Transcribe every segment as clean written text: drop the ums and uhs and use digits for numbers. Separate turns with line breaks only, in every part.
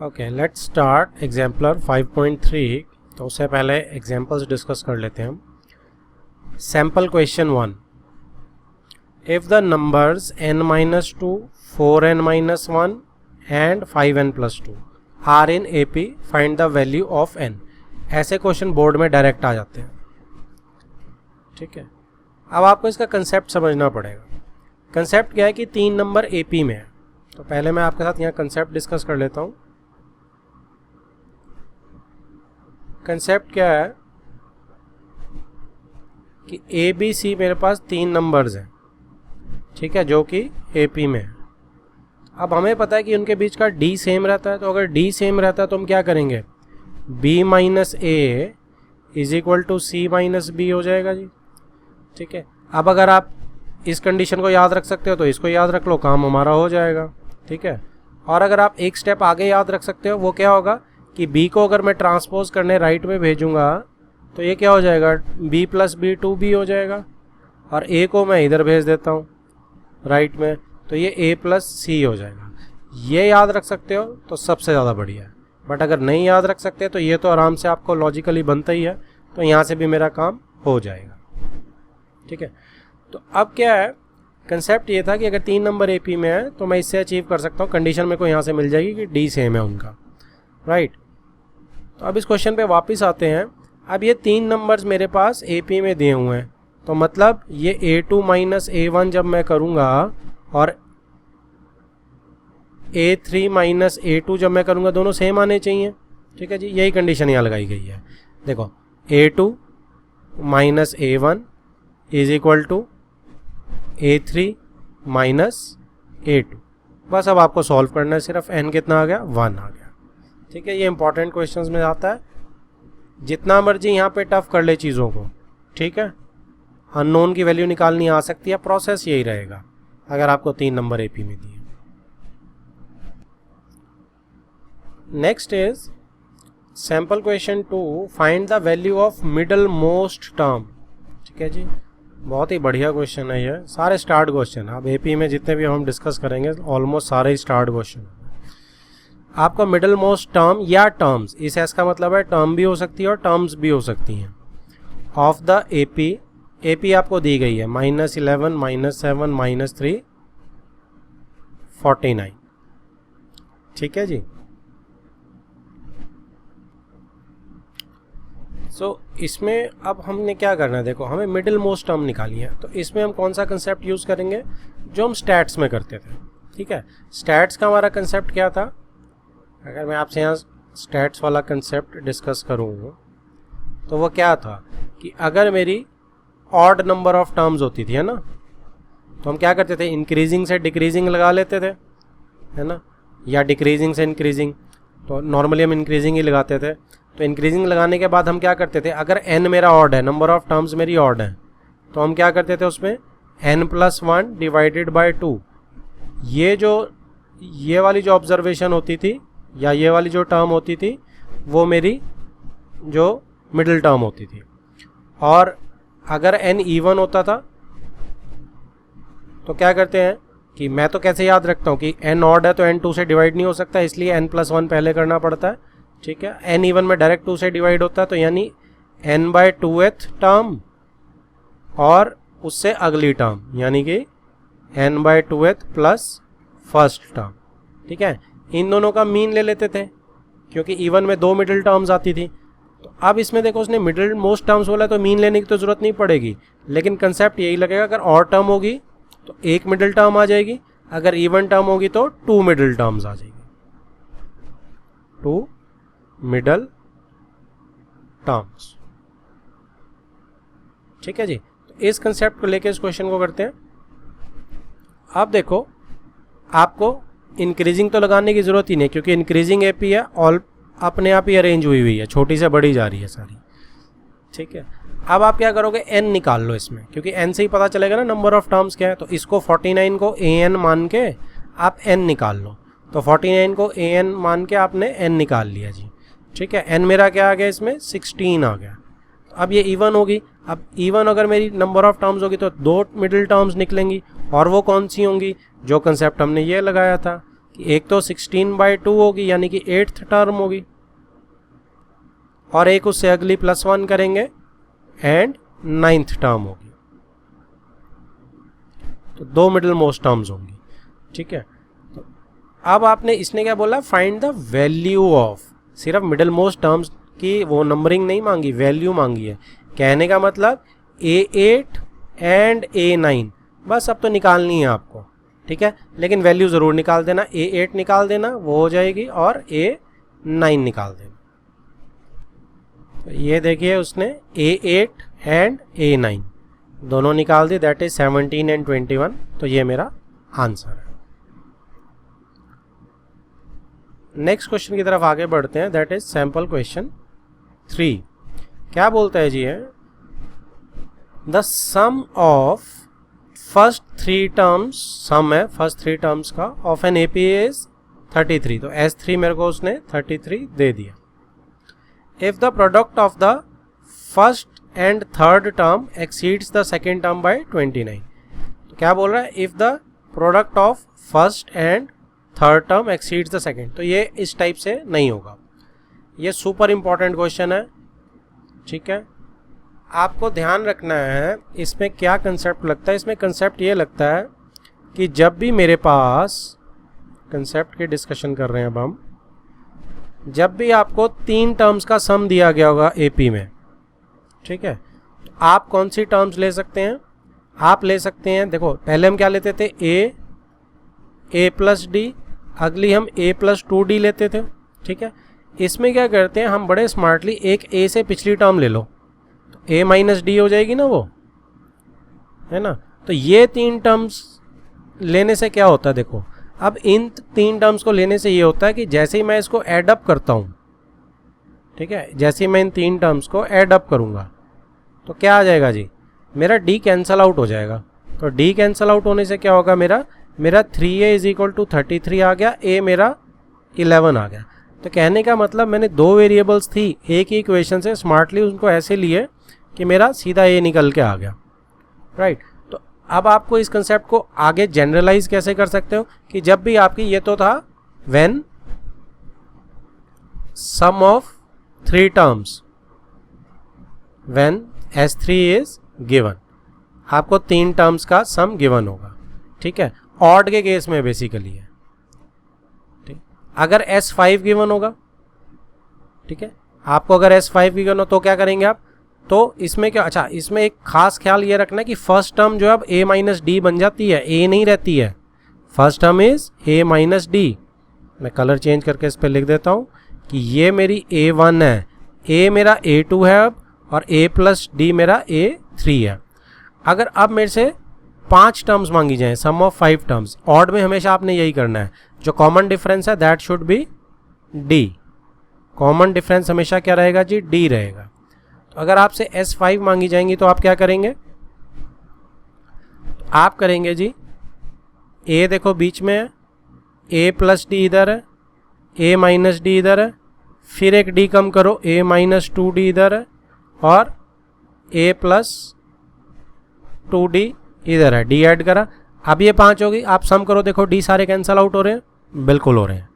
Okay, let's start exemplar 5.3। तो उससे पहले एग्जाम्पल्स डिस्कस कर लेते हैं हम। Sample question 1, if the numbers n-2, 4n-1 and 5n+2 are in AP, find the value of n। ऐसे क्वेश्चन बोर्ड में डायरेक्ट आ जाते हैं। ठीक है, अब आपको इसका कंसेप्ट समझना पड़ेगा। कंसेप्ट क्या है कि 3 नंबर AP में है। तो पहले मैं आपके साथ यहाँ कंसेप्ट डिस्कस कर लेता हूँ। कंसेप्ट क्या है कि ABC मेरे पास 3 नंबर्स हैं, ठीक है, जो कि AP में है। अब हमें पता है कि उनके बीच का D सेम रहता है। तो अगर D सेम रहता है तो हम क्या करेंगे, B-A is equal to C-B हो जाएगा जी। ठीक है, अब अगर आप इस कंडीशन को याद रख सकते हो तो इसको याद रख लो, काम हमारा हो जाएगा। ठीक है, और अगर आप एक स्टेप आगे याद रख सकते हो, वो क्या होगा कि B को अगर मैं ट्रांसपोज करने राइट में भेजूंगा तो ये क्या हो जाएगा, B + B 2B हो जाएगा। और A को मैं इधर भेज देता हूँ राइट में, तो ये A + C हो जाएगा। ये याद रख सकते हो तो सबसे ज़्यादा बढ़िया है, बट अगर नहीं याद रख सकते तो ये तो आराम से आपको लॉजिकली बनता ही है। तो यहाँ से भी मेरा काम हो जाएगा। ठीक है, तो अब क्या है, कंसेप्ट ये था कि अगर 3 नंबर AP में है तो मैं इससे अचीव कर सकता हूँ। कंडीशन मेरे को यहाँ से मिल जाएगी कि D सेम है उनका, राइट। तो अब इस क्वेश्चन पे वापस आते हैं। अब ये 3 नंबर्स मेरे पास AP में दिए हुए हैं, तो मतलब ये A2 - A1 जब मैं करूँगा और A3 - A2 जब मैं करूँगा, दोनों सेम आने चाहिए। ठीक है जी, यही कंडीशन यहाँ लगाई गई है। देखो, A2 - A1 is equal to A3 - A2। बस अब आपको सॉल्व करना है, सिर्फ n कितना आ गया, 1 आ गया। ठीक है, ये इंपॉर्टेंट क्वेश्चंस में आता है। जितना मर्जी यहाँ पे टफ कर ले चीज़ों को, ठीक है, अननोन की वैल्यू निकालनी आ सकती है। प्रोसेस यही रहेगा अगर आपको 3 नंबर AP में दिए। Next is sample question 2, find the value of middle most term. ठीक है जी, बहुत ही बढ़िया क्वेश्चन है ये। सारे स्टार्ट क्वेश्चन, अब AP में जितने भी हम डिस्कस करेंगे ऑलमोस्ट सारे स्टार्ट क्वेश्चन। आपका मिडल मोस्ट टर्म या टर्म्स, इस एस का मतलब है टर्म भी हो सकती है और टर्म्स भी हो सकती हैं, ऑफ द AP आपको दी गई है -11 -7 -3 49। ठीक है जी, सो इसमें अब हमने क्या करना है, देखो हमें मिडिल मोस्ट टर्म निकाली है। तो इसमें हम कौन सा कंसेप्ट यूज़ करेंगे जो हम स्टैट्स में करते थे। ठीक है, स्टैट्स का हमारा कंसेप्ट क्या था, अगर मैं आपसे यहाँ स्टैट्स वाला कंसेप्ट डिस्कस करूँ तो वो क्या था कि अगर मेरी ऑड नंबर ऑफ टर्म्स होती थी, है ना, तो हम क्या करते थे, इंक्रीजिंग से डिक्रीजिंग लगा लेते थे, है ना, या डिक्रीजिंग से इंक्रीजिंग। तो नॉर्मली हम इंक्रीजिंग ही लगाते थे। तो इंक्रीजिंग लगाने के बाद हम क्या करते थे, अगर n मेरा ऑड है, नंबर ऑफ टर्म्स मेरी ऑड है, तो हम क्या करते थे उसमें n+1 डिवाइडेड बाय 2। ये वाली जो ऑब्जर्वेशन होती थी या ये वाली जो टर्म होती थी वो मेरी जो मिडिल टर्म होती थी। और अगर n इवन होता था तो क्या करते हैं कि मैं तो कैसे याद रखता हूँ कि n ऑड है तो n 2 से डिवाइड नहीं हो सकता, इसलिए n+1 पहले करना पड़ता है। ठीक है, n इवन में डायरेक्ट 2 से डिवाइड होता है, तो यानी n/2th टर्म और उससे अगली टर्म, यानी कि n/2th प्लस फर्स्ट टर्म। ठीक है, इन दोनों का मीन ले लेते थे क्योंकि इवन में 2 मिडिल टर्म्स आती थी। तो अब इसमें देखो उसने मिडिल मोस्ट टर्म्स बोला तो मीन लेने की तो जरूरत नहीं पड़ेगी, लेकिन कंसेप्ट यही लगेगा, अगर और टर्म होगी तो 1 मिडिल टर्म आ जाएगी, अगर इवन टर्म होगी तो 2 मिडिल टर्म्स आ जाएगी, 2 मिडल टर्म्स। ठीक है जी, तो इस कंसेप्ट को लेके इस क्वेश्चन को करते हैं। अब देखो, आपको इंक्रीजिंग तो लगाने की जरूरत ही नहीं क्योंकि इंक्रीजिंग AP है, ऑल अपने आप ही अरेंज हुई हुई है, छोटी से बड़ी जा रही है सारी। ठीक है, अब आप क्या करोगे, n निकाल लो इसमें, क्योंकि n से ही पता चलेगा ना नंबर ऑफ टर्म्स क्या है। तो इसको 49 को AN मान के आप n निकाल लो। तो 49 को AN मान के आपने n निकाल लिया जी। ठीक है, n मेरा क्या आ गया, इसमें 16 आ गया। अब ये इवन होगी। अब इवन अगर मेरी नंबर ऑफ टर्म्स होगी तो 2 मिडिल टर्म्स निकलेंगी, और वो कौन सी होंगी, जो कंसेप्ट हमने ये लगाया था, कि एक तो 16/2 होगी यानी कि 8th टर्म होगी, और एक उससे अगली +1 करेंगे एंड 9th टर्म होगी। तो 2 मिडिल मोस्ट टर्म्स होंगी, ठीक है। तो अब आपने इसने क्या बोला, फाइंड द वैल्यू ऑफ, सिर्फ मिडिल मोस्ट टर्म्स की वो नंबरिंग नहीं मांगी, वैल्यू मांगी है। कहने का मतलब A8 एंड A9 बस अब तो निकालनी है आपको, ठीक है, लेकिन वैल्यू ज़रूर निकाल देना। A8 निकाल देना, वो हो जाएगी, और A9 निकाल देना। तो ये देखिए उसने A8 एंड A9 दोनों निकाल दी, दैट इज 17 एंड 21। तो ये मेरा आंसर है। नेक्स्ट क्वेश्चन की तरफ आगे बढ़ते हैं, दैट इज सैंपल क्वेश्चन 3। क्या बोलता है जी, है the sum of first 3 terms, sum है फर्स्ट 3 टर्म्स का, ऑफ एन AP इज 33। तो S3 मेरे को उसने 33 दे दिया। If the product of the first and third term exceeds the second term by 29। तो क्या बोल रहा है, if the product of first and third term exceeds the second. तो ये इस टाइप से नहीं होगा, ये सुपर इंपॉर्टेंट क्वेश्चन है, ठीक है। आपको ध्यान रखना है इसमें क्या कंसेप्ट लगता है। इसमें कंसेप्ट ये लगता है कि जब भी मेरे पास, कंसेप्ट की डिस्कशन कर रहे हैं अब हम, जब भी आपको 3 टर्म्स का सम दिया गया होगा AP में, ठीक है, तो आप कौन सी टर्म्स ले सकते हैं, आप ले सकते हैं, देखो पहले हम क्या लेते थे, A प्लस डी, अगली हम A प्लस 2D लेते थे, ठीक है। इसमें क्या करते हैं हम बड़े स्मार्टली, एक A से पिछली टर्म ले लो, तो A माइनस डी हो जाएगी ना, वो है ना। तो ये 3 टर्म्स लेने से क्या होता है, देखो अब इन 3 टर्म्स को लेने से ये होता है कि जैसे ही मैं इसको ऐड अप करता हूँ, ठीक है, जैसे ही मैं इन 3 टर्म्स को ऐड अप करूँगा तो क्या आ जाएगा जी, मेरा D कैंसल आउट हो जाएगा। तो D कैंसल आउट होने से क्या होगा, मेरा 3A इज इक्वल टू 33 आ गया, A मेरा 11 आ गया। तो कहने का मतलब मैंने 2 वेरिएबल्स थी एक ही इक्वेशन से, स्मार्टली उनको ऐसे लिए कि मेरा सीधा A निकल के आ गया, राइट। तो अब आपको इस कंसेप्ट को आगे जनरलाइज कैसे कर सकते हो कि जब भी आपकी, ये तो था when sum of 3 terms, when S3 is given, आपको 3 टर्म्स का सम गिवन होगा, ठीक है। ऑड के केस में बेसिकली है, ठीक। अगर S5 गिवन होगा, ठीक है, आपको अगर S5 गिवन हो तो क्या करेंगे आप, तो इसमें क्या, अच्छा इसमें एक खास ख्याल ये रखना है कि फर्स्ट टर्म जो है अब A माइनस डी बन जाती है, A नहीं रहती है। First term is A minus D. मैं कलर चेंज करके इस पर लिख देता हूँ कि ये मेरी A1 है, A मेरा A2 है अब, और A प्लस डी मेरा A3 है। अगर अब मेरे से 5 टर्म्स मांगी जाए, सम ऑफ 5 टर्म्स, ऑड में हमेशा आपने यही करना है, जो कॉमन डिफरेंस है that should be D। Common difference हमेशा क्या रहेगा जी, D रहेगा। तो अगर आपसे S5 मांगी जाएंगी तो आप क्या करेंगे, तो आप करेंगे जी, A देखो बीच में है, A प्लस डी इधर है, A माइनस डी इधर है, फिर एक D कम करो, A माइनस 2D इधर है, और A प्लस 2D इधर है, D ऐड करा। अब ये 5 होगी, आप सम करो, देखो D सारे कैंसल आउट हो रहे हैं, बिल्कुल हो रहे हैं,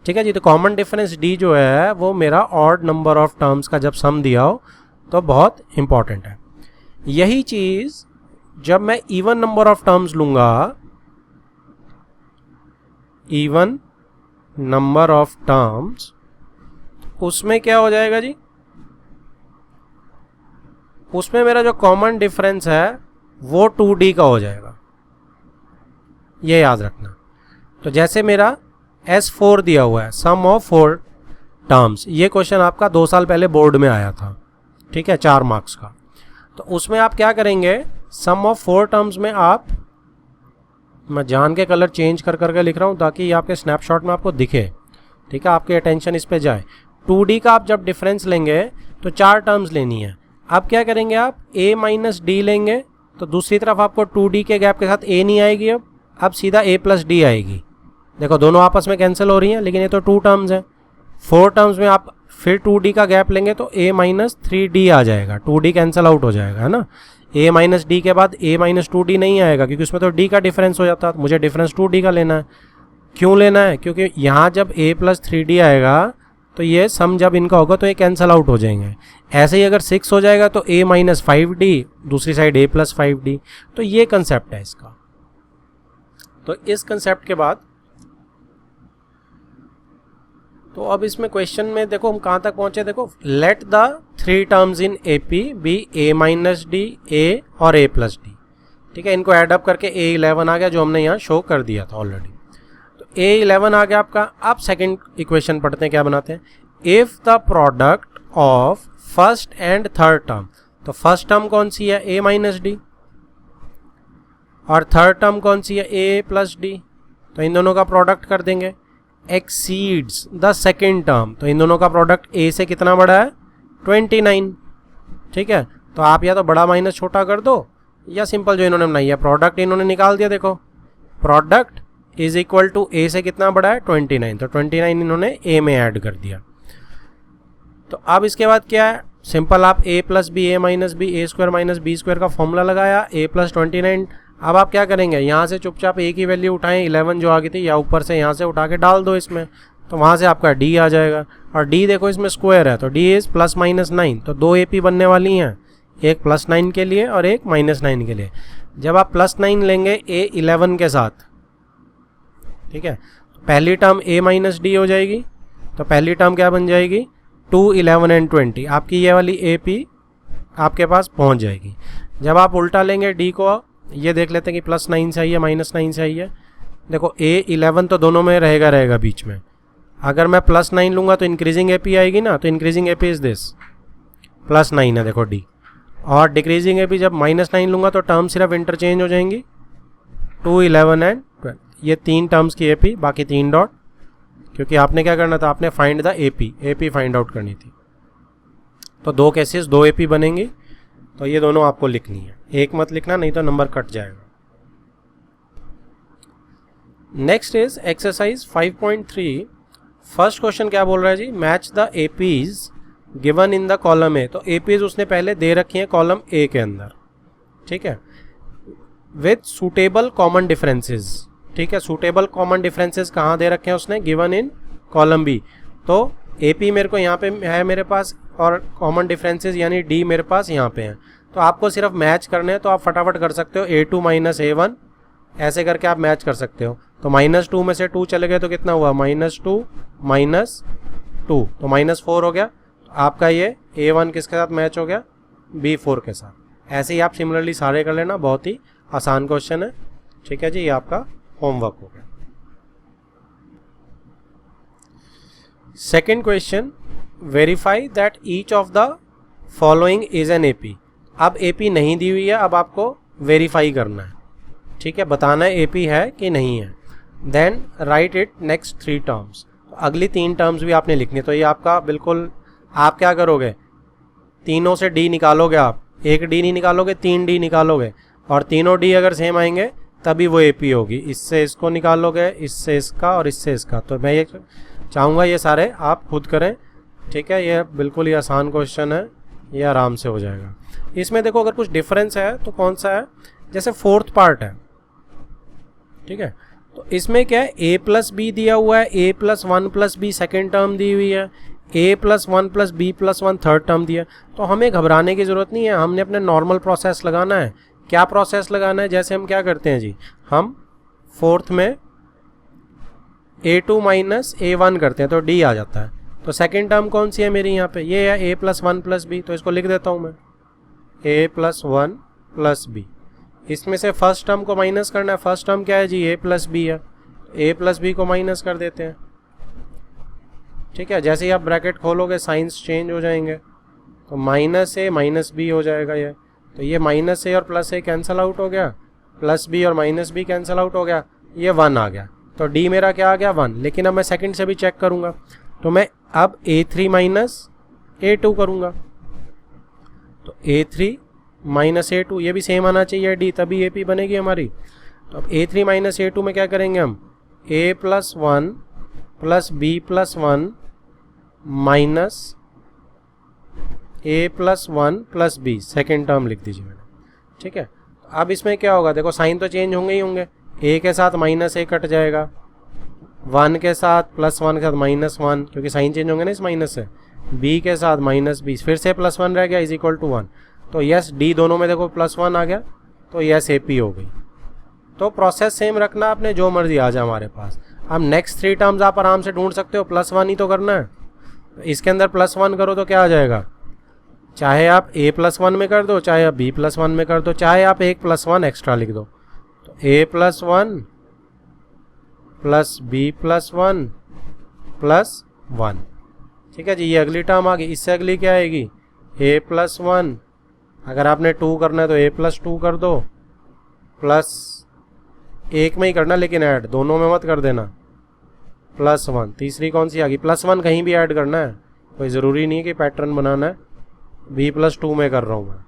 ठीक है जी। तो कॉमन डिफरेंस D जो है वो मेरा ऑड नंबर ऑफ टर्म्स का जब सम दिया हो तो बहुत इंपॉर्टेंट है। यही चीज़ जब मैं इवन नंबर ऑफ टर्म्स लूँगा, इवन नंबर ऑफ टर्म्स, उसमें क्या हो जाएगा जी, उसमें मेरा जो कॉमन डिफरेंस है वो 2D का हो जाएगा, ये याद रखना। तो जैसे मेरा S4 दिया हुआ है, सम ऑफ 4 टर्म्स, ये क्वेश्चन आपका 2 साल पहले बोर्ड में आया था, ठीक है, 4 मार्क्स का। तो उसमें आप क्या करेंगे, सम ऑफ 4 टर्म्स में आप, मैं जान के कलर चेंज कर करके लिख रहा हूँ ताकि ये आपके स्नैपशॉट में आपको दिखे, ठीक है, आपकी अटेंशन इस पे जाए। 2D का आप जब डिफरेंस लेंगे तो 4 टर्म्स लेनी है। अब क्या करेंगे आप, A माइनस डी लेंगे, तो दूसरी तरफ आपको 2D के गैप के साथ A नहीं आएगी, अब सीधा A प्लस डी आएगी। देखो दोनों आपस में कैंसिल हो रही हैं, लेकिन ये तो 2 टर्म्स हैं। 4 टर्म्स में आप फिर 2D का गैप लेंगे तो A माइनस 3D आ जाएगा, 2D कैंसिल आउट हो जाएगा, है ना। A माइनस डी के बाद A माइनस 2D नहीं आएगा क्योंकि उसमें तो D का डिफरेंस हो जाता है, मुझे डिफरेंस 2D का लेना है, क्यों लेना है? क्योंकि यहाँ जब a प्लस 3d आएगा तो ये सम जब इनका होगा तो ये कैंसिल आउट हो जाएंगे। ऐसे ही अगर 6 हो जाएगा तो a माइनस 5d, दूसरी साइड a प्लस 5d। तो ये कंसेप्ट है इसका। तो इस कंसेप्ट के बाद तो अब इसमें क्वेश्चन में देखो हम कहाँ तक पहुंचे। देखो, let the 3 terms in AP be a minus D, a और a प्लस डी। ठीक है, इनको ऐड अप करके a11 आ गया जो हमने यहाँ शो कर दिया था ऑलरेडी। तो a11 आ गया आपका। आप सेकंड इक्वेशन पढ़ते हैं, क्या बनाते हैं। If the product of first and third term, तो फर्स्ट टर्म कौन सी है, a माइनस डी, और थर्ड टर्म कौन सी है, a प्लस डी। तो इन दोनों का प्रोडक्ट कर देंगे। एक्सीड्स द सेकेंड टर्म, तो इन दोनों का प्रोडक्ट a से कितना बड़ा है, 29। ठीक है, तो आप या तो बड़ा माइनस छोटा कर दो या सिंपल जो इन्होंने बनाई है प्रोडक्ट इन्होंने निकाल दिया। देखो, product is equal to a से कितना बड़ा है, 29। तो 29 इन्होंने a में ऐड कर दिया। तो अब इसके बाद क्या है, सिंपल आप a plus B, a minus B, a square minus B square का फॉर्मूला लगाया, a प्लस 29। अब आप क्या करेंगे, यहाँ से चुपचाप a की वैल्यू उठाएं, 11 जो आ गई थी, या ऊपर से यहाँ से उठा के डाल दो इसमें, तो वहाँ से आपका d आ जाएगा। और d देखो इसमें स्क्वायर है, तो d इज प्लस माइनस 9। तो 2 AP बनने वाली हैं, एक प्लस 9 के लिए और एक माइनस 9 के लिए। जब आप प्लस 9 लेंगे a11 के साथ, ठीक है, तो पहली टर्म a माइनस डी हो जाएगी। तो पहली टर्म क्या बन जाएगी, 2, 11 एंड 20। आपकी ये वाली AP आपके पास पहुंच जाएगी। जब आप उल्टा लेंगे d को, ये देख लेते हैं कि प्लस 9 से आई है माइनस 9 से आई है। देखो a11 तो दोनों में रहेगा बीच में। अगर मैं प्लस 9 लूँगा तो इंक्रीजिंग AP आएगी ना, तो increasing AP is this, plus 9 है देखो d। और डिक्रीजिंग AP जब माइनस 9 लूँगा तो टर्म सिर्फ इंटरचेंज हो जाएंगी, 2, 11 एंड 12। ये 3 टर्म्स की AP, बाकी 3 डॉट, क्योंकि आपने क्या करना था, आपने find the AP find out करनी थी। तो 2 केसेस 2 AP बनेंगी। तो ये दोनों आपको लिखनी है, एक मत लिखना नहीं तो नंबर कट जाएगा। Next is exercise 5.3। First question क्या बोल रहा है जी, match the APs given in the column A. तो APs उसने पहले दे रखी है कॉलम ए के अंदर, ठीक है, विथ सुटेबल कॉमन डिफरेंसेस। ठीक है, सुटेबल कॉमन डिफरेंसेस कहाँ दे रखे हैं उसने, गिवन इन कॉलम बी। तो AP मेरे को यहाँ पे है मेरे पास, और कॉमन डिफरेंसेस यानी D मेरे पास यहाँ पे हैं। तो आपको सिर्फ मैच करने हैं, तो आप फटाफट कर सकते हो, A2 माइनस A1 ऐसे करके आप मैच कर सकते हो। तो -2 में से 2 चले गए तो कितना हुआ, -2 माइनस 2, तो -4 हो गया। तो आपका ये A1 किसके साथ मैच हो गया, B4 के साथ। ऐसे ही आप सिमिलरली सारे कर लेना, बहुत ही आसान क्वेश्चन है। ठीक है जी, ये आपका होमवर्क हो गया। Second question, verify that each of the following is an AP। अब AP नहीं दी हुई है, अब आपको वेरीफाई करना है। ठीक है, बताना है AP है कि नहीं है। Then write it next 3 terms. तो अगली 3 टर्म्स भी आपने लिखनी। तो ये आपका बिल्कुल, आप क्या करोगे, तीनों से D निकालोगे। आप एक D नहीं निकालोगे, 3 D निकालोगे, और तीनों D अगर सेम आएंगे तभी वो AP होगी। इससे इसको निकालोगे, इससे इसका और इससे इसका। तो मैं ये चाहूँगा ये सारे आप खुद करें। ठीक है, ये बिल्कुल ही आसान क्वेश्चन है, ये आराम से हो जाएगा। इसमें देखो अगर कुछ डिफरेंस है तो कौन सा है, जैसे 4th पार्ट है। ठीक है, तो इसमें क्या है, A प्लस बी दिया हुआ है, A plus 1 plus B second term दी हुई है, A plus 1 plus B plus 1 third term दिया। तो हमें घबराने की ज़रूरत नहीं है, हमने अपने नॉर्मल प्रोसेस लगाना है। क्या प्रोसेस लगाना है, जैसे हम क्या करते हैं जी, हम 4th में A2 माइनस A1 करते हैं तो D आ जाता है। तो सेकेंड टर्म कौन सी है मेरी यहाँ पे, ये है A प्लस 1 प्लस बी। तो इसको लिख देता हूँ मैं, A प्लस 1 प्लस बी। इसमें से फर्स्ट टर्म को माइनस करना है। फर्स्ट टर्म क्या है जी, A प्लस बी है, A प्लस बी को माइनस कर देते हैं। ठीक है, जैसे ही आप ब्रैकेट खोलोगे साइंस चेंज हो जाएंगे, तो -A माइनस बी हो जाएगा ये। तो ये -A और +A कैंसिल आउट हो गया, +B और -B कैंसिल आउट हो गया, ये 1 आ गया। तो D मेरा क्या आ गया, 1। लेकिन अब मैं सेकंड से भी चेक करूंगा, तो मैं अब A3 माइनस A2 करूंगा। तो A3 माइनस A2 ये भी सेम आना चाहिए D, तभी AP बनेगी हमारी। तो अब A3 माइनस A2 में क्या करेंगे हम, A plus 1 plus B plus 1 minus A plus 1 plus B, second term लिख दीजिए मैंने। ठीक है, अब इसमें क्या होगा, देखो साइन तो चेंज होंगे ही होंगे। A के साथ -A कट जाएगा, 1 के साथ +1 के साथ -1, क्योंकि साइन चेंज होंगे ना इस माइनस से, b के साथ -b, फिर से +1 रह गया इज इक्वल टू 1। तो यस d दोनों में देखो +1 आ गया, तो यस AP हो गई। तो प्रोसेस सेम रखना आपने, जो मर्जी आ जाए हमारे पास। अब नेक्स्ट 3 टर्म्स आप आराम से ढूंढ सकते हो, +1 ही तो करना है। इसके अंदर +1 करो तो क्या आ जाएगा, चाहे आप a +1 में कर दो, चाहे आप b +1 में कर दो, चाहे आप एक +1 एक्स्ट्रा लिख दो। तो a +1 + b +1 +1, ठीक है जी। ये अगली टर्म आ गई। इससे अगली क्या आएगी, a +1, अगर आपने 2 करना है तो a +2 कर दो, प्लस एक में ही करना लेकिन ऐड, दोनों में मत कर देना, +1। तीसरी कौन सी आ गई, +1 कहीं भी ऐड करना है, कोई ज़रूरी नहीं है कि पैटर्न बनाना है। b +2 में कर रहा हूँ मैं,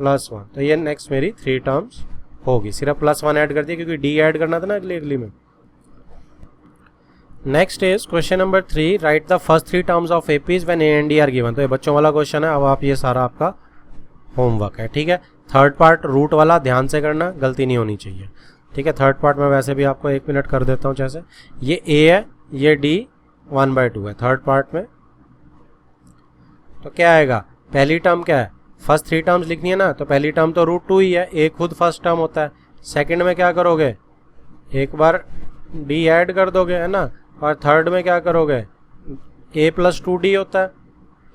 +1। तो ये नेक्स्ट मेरी 3 टर्म्स होगी, सिर्फ +1 ऐड कर दिया क्योंकि d ऐड करना था ना अगली में। Next is question number 3, write the first 3 terms of APs when A and D are given. तो ये बच्चों वाला क्वेश्चन है। अब आप ये सारा आपका होमवर्क है, ठीक है। थर्ड पार्ट रूट वाला ध्यान से करना, गलती नहीं होनी चाहिए, ठीक है। थर्ड पार्ट में वैसे भी आपको 1 मिनट कर देता हूँ। जैसे ये A है, ये D 1/2 है थर्ड पार्ट में। तो क्या आएगा, पहली टर्म क्या है, फर्स्ट 3 टर्म्स लिखनी है ना, तो पहली टर्म तो √2 ही है, A खुद फर्स्ट टर्म होता है। सेकंड में क्या करोगे, एक बार D ऐड कर दोगे, है ना। और थर्ड में क्या करोगे, A + 2D होता है,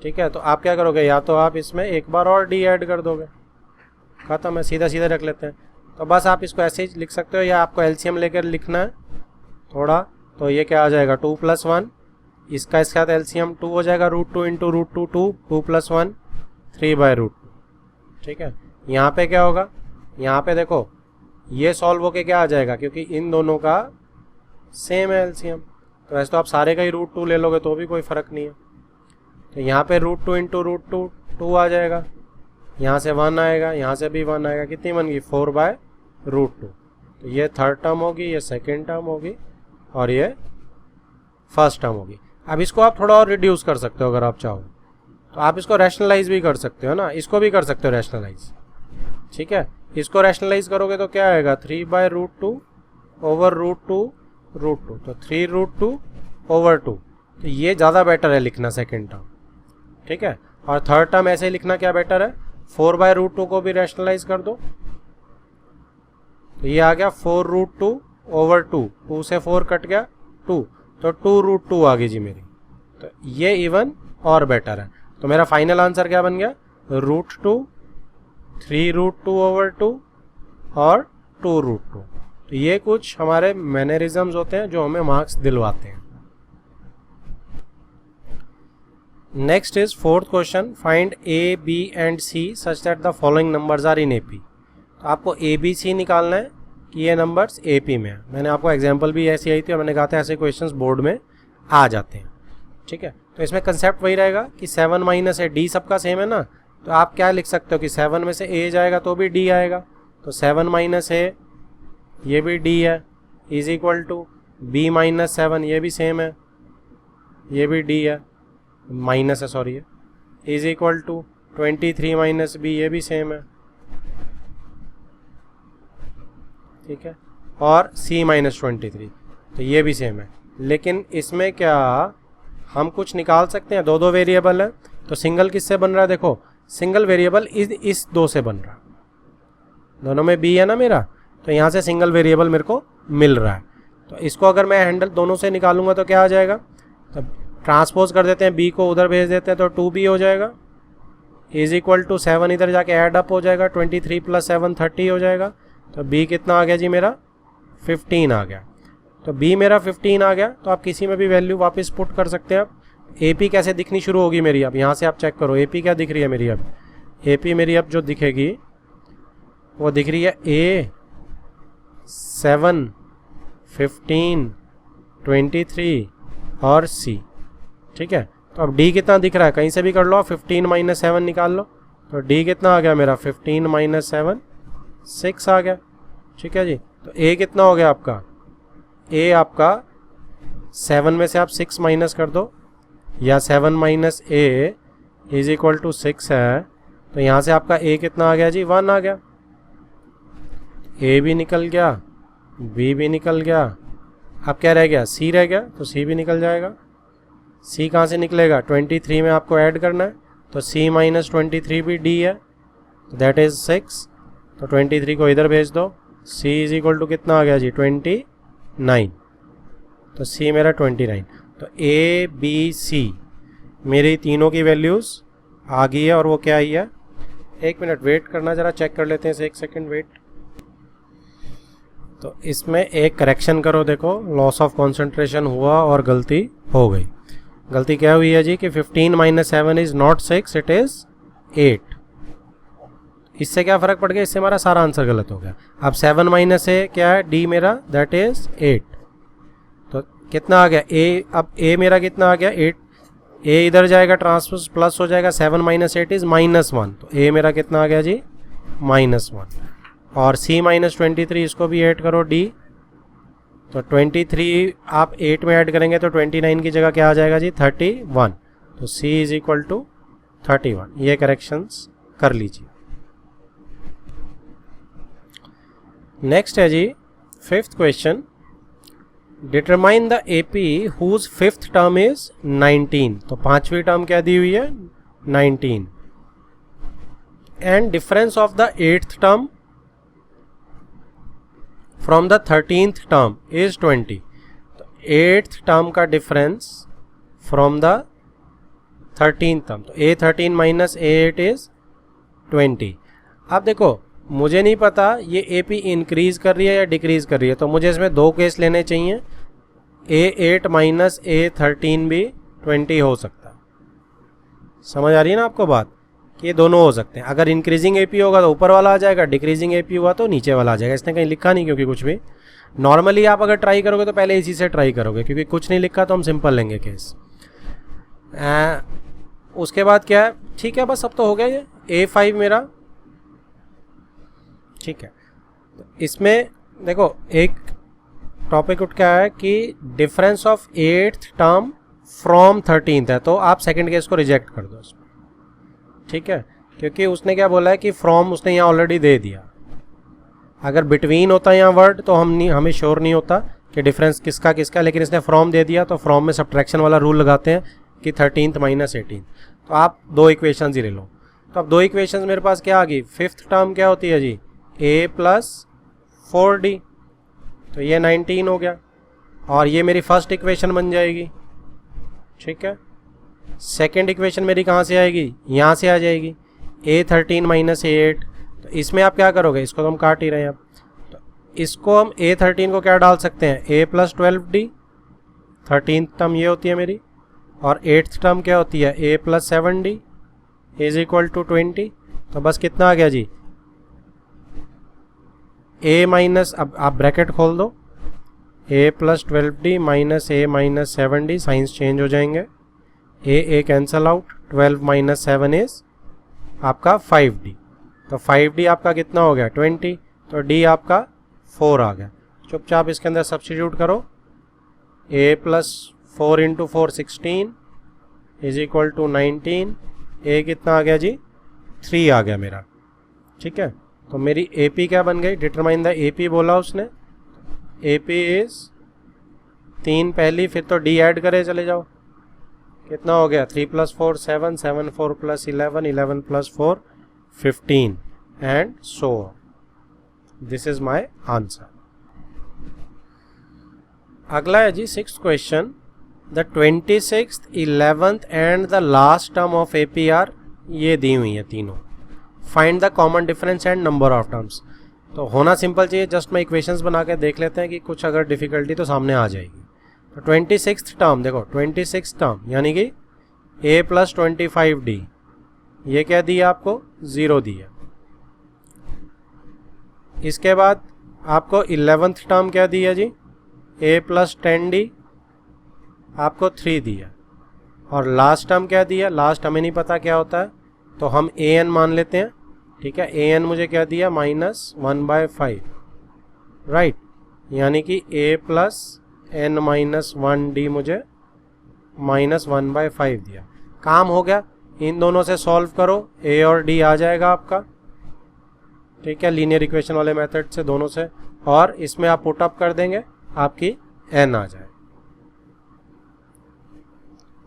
ठीक है। तो आप क्या करोगे, या तो आप इसमें एक बार और D ऐड कर दोगे, खत्म है, सीधा सीधा रख लेते हैं। तो बस आप इसको ऐसे ही लिख सकते हो, या आपको LCM लेकर लिखना है थोड़ा। तो ये क्या आ जाएगा, 2 + 1, इसका इसके साथ LCM 2 हो जाएगा, √2 × √2 2, 2 + 1 3/√2, ठीक है। यहाँ पे क्या होगा, यहाँ पे देखो ये सॉल्व होके क्या आ जाएगा, क्योंकि इन दोनों का सेम है LCM। तो वैसे तो आप सारे का ही √2 ले लोगे तो भी कोई फ़र्क नहीं है। तो यहाँ पे √2 × √2 2 आ जाएगा, यहाँ से 1 आएगा, यहाँ से भी 1 आएगा, कितनी बन गई 4/√2। तो ये थर्ड टर्म होगी, ये सेकेंड टर्म होगी, और ये फर्स्ट टर्म होगी। अब इसको आप थोड़ा और रिड्यूस कर सकते हो अगर आप चाहो, तो आप इसको रैशनलाइज भी कर सकते हो ना, इसको भी कर सकते हो रैशनलाइज, ठीक है। इसको रैशनलाइज करोगे तो क्या आएगा, 3/√2 / √2 तो 3√2/2। तो ये ज़्यादा बेटर है लिखना सेकेंड टर्म, ठीक है। और थर्ड टर्म ऐसे ही लिखना क्या बेटर है, 4/√2 को भी रैशनलाइज कर दो, तो ये आ गया 4√2/2, 2 से 4 कट गया 2, तो 2√2 आ गई जी मेरी। तो ये इवन और बेटर है। तो मेरा फाइनल आंसर क्या बन गया, √2, 3√2/2 और 2√2। तो ये कुछ हमारे मैनरिज्म्स होते हैं जो हमें मार्क्स दिलवाते हैं। Next is fourth question, find A, B and C such that the following numbers are in AP। तो आपको A, B, C निकालना है कि ये नंबर्स AP में है। मैंने आपको एग्जांपल भी ऐसी आई थी और मैंने कहा था ऐसे क्वेश्चंस बोर्ड में आ जाते हैं, ठीक है। तो इसमें कंसेप्ट वही रहेगा कि 7 - A, D सबका सेम है ना, तो आप क्या लिख सकते हो कि 7 में से A जाएगा तो भी D आएगा, तो 7 - A ये भी D है, इज इक्वल टू B - 7 ये भी सेम है, ये भी D है, माइनस है sorry, is equal to 23 - B ये भी सेम है, ठीक है। और C - 23 तो ये भी सेम है। लेकिन इसमें क्या हम कुछ निकाल सकते हैं, दो वेरिएबल है, तो सिंगल किससे बन रहा है, देखो सिंगल वेरिएबल इस 2 से बन रहा है, दोनों में B है ना मेरा, तो यहाँ से सिंगल वेरिएबल मेरे को मिल रहा है। तो इसको अगर मैं हैंडल दोनों से निकालूंगा तो क्या आ जाएगा, तो ट्रांसपोज कर देते हैं, B को उधर भेज देते हैं तो 2B हो जाएगा, इज इक्वल टू 7 इधर जाके ऐड अप हो जाएगा, 23 + 7 30 हो जाएगा। तो B कितना आ गया जी मेरा, 15 आ गया। तो B मेरा 15 आ गया, तो आप किसी में भी वैल्यू वापस पुट कर सकते हैं। अब AP कैसे दिखनी शुरू होगी मेरी, अब यहाँ से आप चेक करो AP क्या दिख रही है मेरी। अब AP मेरी अब जो दिखेगी वो दिख रही है A 7 15 23 और C, ठीक है। तो अब D कितना दिख रहा है, कहीं से भी कर लो, 15 - 7 निकाल लो, तो D कितना आ गया मेरा, 15 - 7 6 आ गया, ठीक है जी। तो A कितना हो गया आपका, A आपका 7 में से आप 6 माइनस कर दो, या 7 - A इज इक्वल टू 6 है, तो यहाँ से आपका A कितना आ गया जी, 1 आ गया। A भी निकल गया, B भी निकल गया, अब क्या रह गया, सी रह गया, तो सी भी निकल जाएगा। सी कहाँ से निकलेगा, 23 में आपको ऐड करना है, तो सी माइनस 23 भी डी है, तो दैट इज़ 6। तो 23 को इधर भेज दो, सी इज इक्वल टू कितना आ गया जी, 29। तो सी मेरा 29। तो ए बी सी मेरी तीनों की वैल्यूज़ आ गई है, और वो क्या आई है, 1 मिनट वेट करना, ज़रा चेक कर लेते हैं इसे, 1 सेकेंड वेट। तो इसमें एक करेक्शन करो, देखो लॉस ऑफ कॉन्सेंट्रेशन हुआ और गलती हो गई। गलती क्या हुई है जी कि 15 minus 7 is not 6, it is 8। इससे क्या फ़र्क पड़ गया, इससे हमारा सारा आंसर गलत हो गया। अब 7 माइनस ए क्या है, डी मेरा, दैट इज़ 8। तो कितना आ गया ए, अब ए मेरा कितना आ गया 8, ए इधर जाएगा ट्रांसपोज प्लस हो जाएगा, 7 माइनस 8 इज़ -1, तो ए मेरा कितना आ गया जी -1। और सी माइनस 23 इसको भी ऐड करो डी, तो 23 आप 8 में ऐड करेंगे तो 29 की जगह क्या आ जाएगा जी 31, तो सी इज इक्वल टू 31। ये करेक्शंस कर लीजिए। नेक्स्ट है जी 5th question, determine the AP whose 5th term is 19। तो 5वीं टर्म क्या दी हुई है 19, and difference of the 8th term from the 13th term is 20। तो 8th टर्म का difference from the 13th term, तो A13 माइनस A8 इज 20। अब देखो मुझे नहीं पता ये AP इंक्रीज कर रही है या डिक्रीज कर रही है, तो मुझे इसमें 2 केस लेने चाहिए। A8 माइनस A13 भी 20 हो सकता है। समझ आ रही है ना आपको बात, कि ये दोनों हो सकते हैं। अगर इंक्रीजिंग AP होगा तो ऊपर वाला आ जाएगा, डिक्रीजिंग AP हुआ तो नीचे वाला आ जाएगा। इसने कहीं लिखा नहीं, क्योंकि कुछ भी नॉर्मली आप अगर ट्राई करोगे तो पहले इसी से ट्राई करोगे, क्योंकि कुछ नहीं लिखा तो हम सिंपल लेंगे केस। उसके बाद क्या है, ठीक है बस अब तो हो गया ये A5 मेरा, ठीक है। तो इसमें देखो एक टॉपिक उठ क्या है कि difference of 8th term from 13th है, तो आप सेकंड केस को रिजेक्ट कर दो इसमें, ठीक है, क्योंकि उसने क्या बोला है कि फ्रॉम उसने यहाँ ऑलरेडी दे दिया। अगर बिटवीन होता यहाँ वर्ड तो हमें श्योर नहीं होता कि डिफरेंस किसका किसका, लेकिन इसने फ्रॉम दे दिया, तो फ्रॉम में सब्ट्रैक्शन वाला रूल लगाते हैं कि 13th माइनस 18। तो आप 2 इक्वेशंस ही ले लो। तो अब 2 इक्वेशंस मेरे पास क्या आ गई, 5th टर्म क्या होती है जी A प्लस 4D, तो ये 19 हो गया, और ये मेरी फर्स्ट इक्वेशन बन जाएगी, ठीक है। सेकेंड इक्वेशन मेरी कहाँ से आएगी, यहाँ से आ जाएगी, A13 माइनस A8। तो इसमें आप क्या करोगे, इसको तो हम काट ही रहे हैं अब, तो इसको हम A13 को क्या डाल सकते हैं, A plus 12D, 13th term ये होती है मेरी, और 8th टर्म क्या होती है A plus 7D is equal to 20। तो बस कितना आ गया जी, A माइनस, अब आप ब्रैकेट खोल दो, A plus 12D minus A minus 7D, science change हो जाएंगे, A cancel out, 12 minus 7 is आपका 5D, तो 5D आपका कितना हो गया 20, तो D आपका 4 आ गया। चुपचाप इसके अंदर सब्स्टिट्यूट करो, A plus 4 into 4 16 is equal to 19, A कितना आ गया जी 3 आ गया मेरा, ठीक है। तो मेरी AP क्या बन गई, डिटरमाइन द AP बोला उसने, AP इज 3 पहली, फिर तो D ऐड करे चले जाओ, कितना हो गया 3 plus 4 7, 7 4 plus 11, 11 plus 4 15, and so this is my answer. अगला है जी 6th question, the 26th 11th and the last term of AP are, ये दी हुई है तीनों, find the common difference and number of terms. तो होना सिंपल चाहिए, जस्ट मैं इक्वेशंस बना के देख लेते हैं कि कुछ अगर डिफिकल्टी तो सामने आ जाएगी। तो 26th टर्म देखो, 26th टर्म यानी कि A प्लस 25D, ये क्या दिया आपको 0 दिया। इसके बाद आपको 11th टर्म क्या दिया जी, A प्लस 10D आपको 3 दिया, और लास्ट टर्म क्या दिया, लास्ट हमें नहीं पता क्या होता है, तो हम AN मान लेते हैं, ठीक है। AN मुझे क्या दिया -1/5, राइट, यानी कि A plus N minus 1D मुझे -1/5 दिया। काम हो गया, इन दोनों से सॉल्व करो, A और D आ जाएगा आपका, ठीक है, लीनियर इक्वेशन वाले मेथड से दोनों से, और इसमें आप पुट अप कर देंगे, आपकी n आ जाए।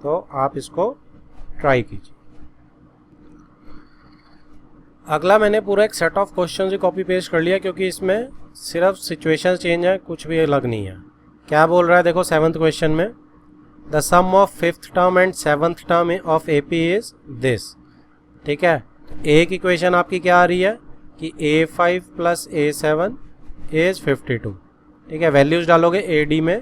तो आप इसको ट्राई कीजिए। अगला मैंने पूरा एक set of question he copy paste कर लिया, क्योंकि इसमें सिर्फ सिचुएशन चेंज है, कुछ भी अलग नहीं है। क्या बोल रहा है देखो 7th क्वेश्चन में, the sum of 5th term and 7th term of AP is this. ठीक है, ए की इक्वेशन आपकी क्या आ रही है कि A5 प्लस A7 इज 52। ठीक है, वैल्यूज डालोगे AD में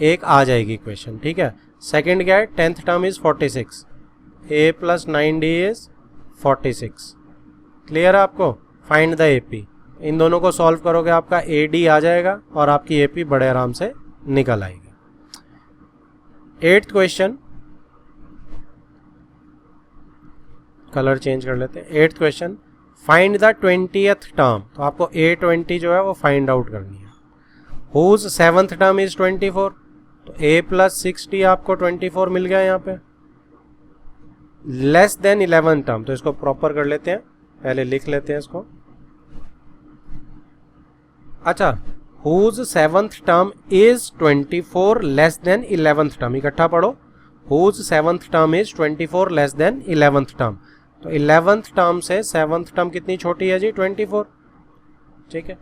एक आ जाएगी इक्वेशन। ठीक है, सेकंड क्या है, 10th term is 46, A plus 9D is 46। Clear है आपको? Find the AP। इन दोनों को सॉल्व करोगे आपका AD आ जाएगा और आपकी AP बड़े आराम से निकल आएगी। 8th क्वेश्चन, कलर चेंज कर लेते हैं। 8th question, find the 20th term. तो आपको A20 जो है वो फाइंड आउट करनी है। Whose 7th term is 24। तो A प्लस 6D आपको 24 मिल गया यहाँ पे। लेस देन 11th टर्म, तो इसको प्रॉपर कर लेते हैं, पहले लिख लेते हैं इसको। अच्छा, whose 7th term is 24 less than 11th term, इकट्ठा पढ़ो। Whose 7th term is 24 less than 11th term. तो 11th टर्म से 7th टर्म कितनी छोटी है जी? 24। ठीक है,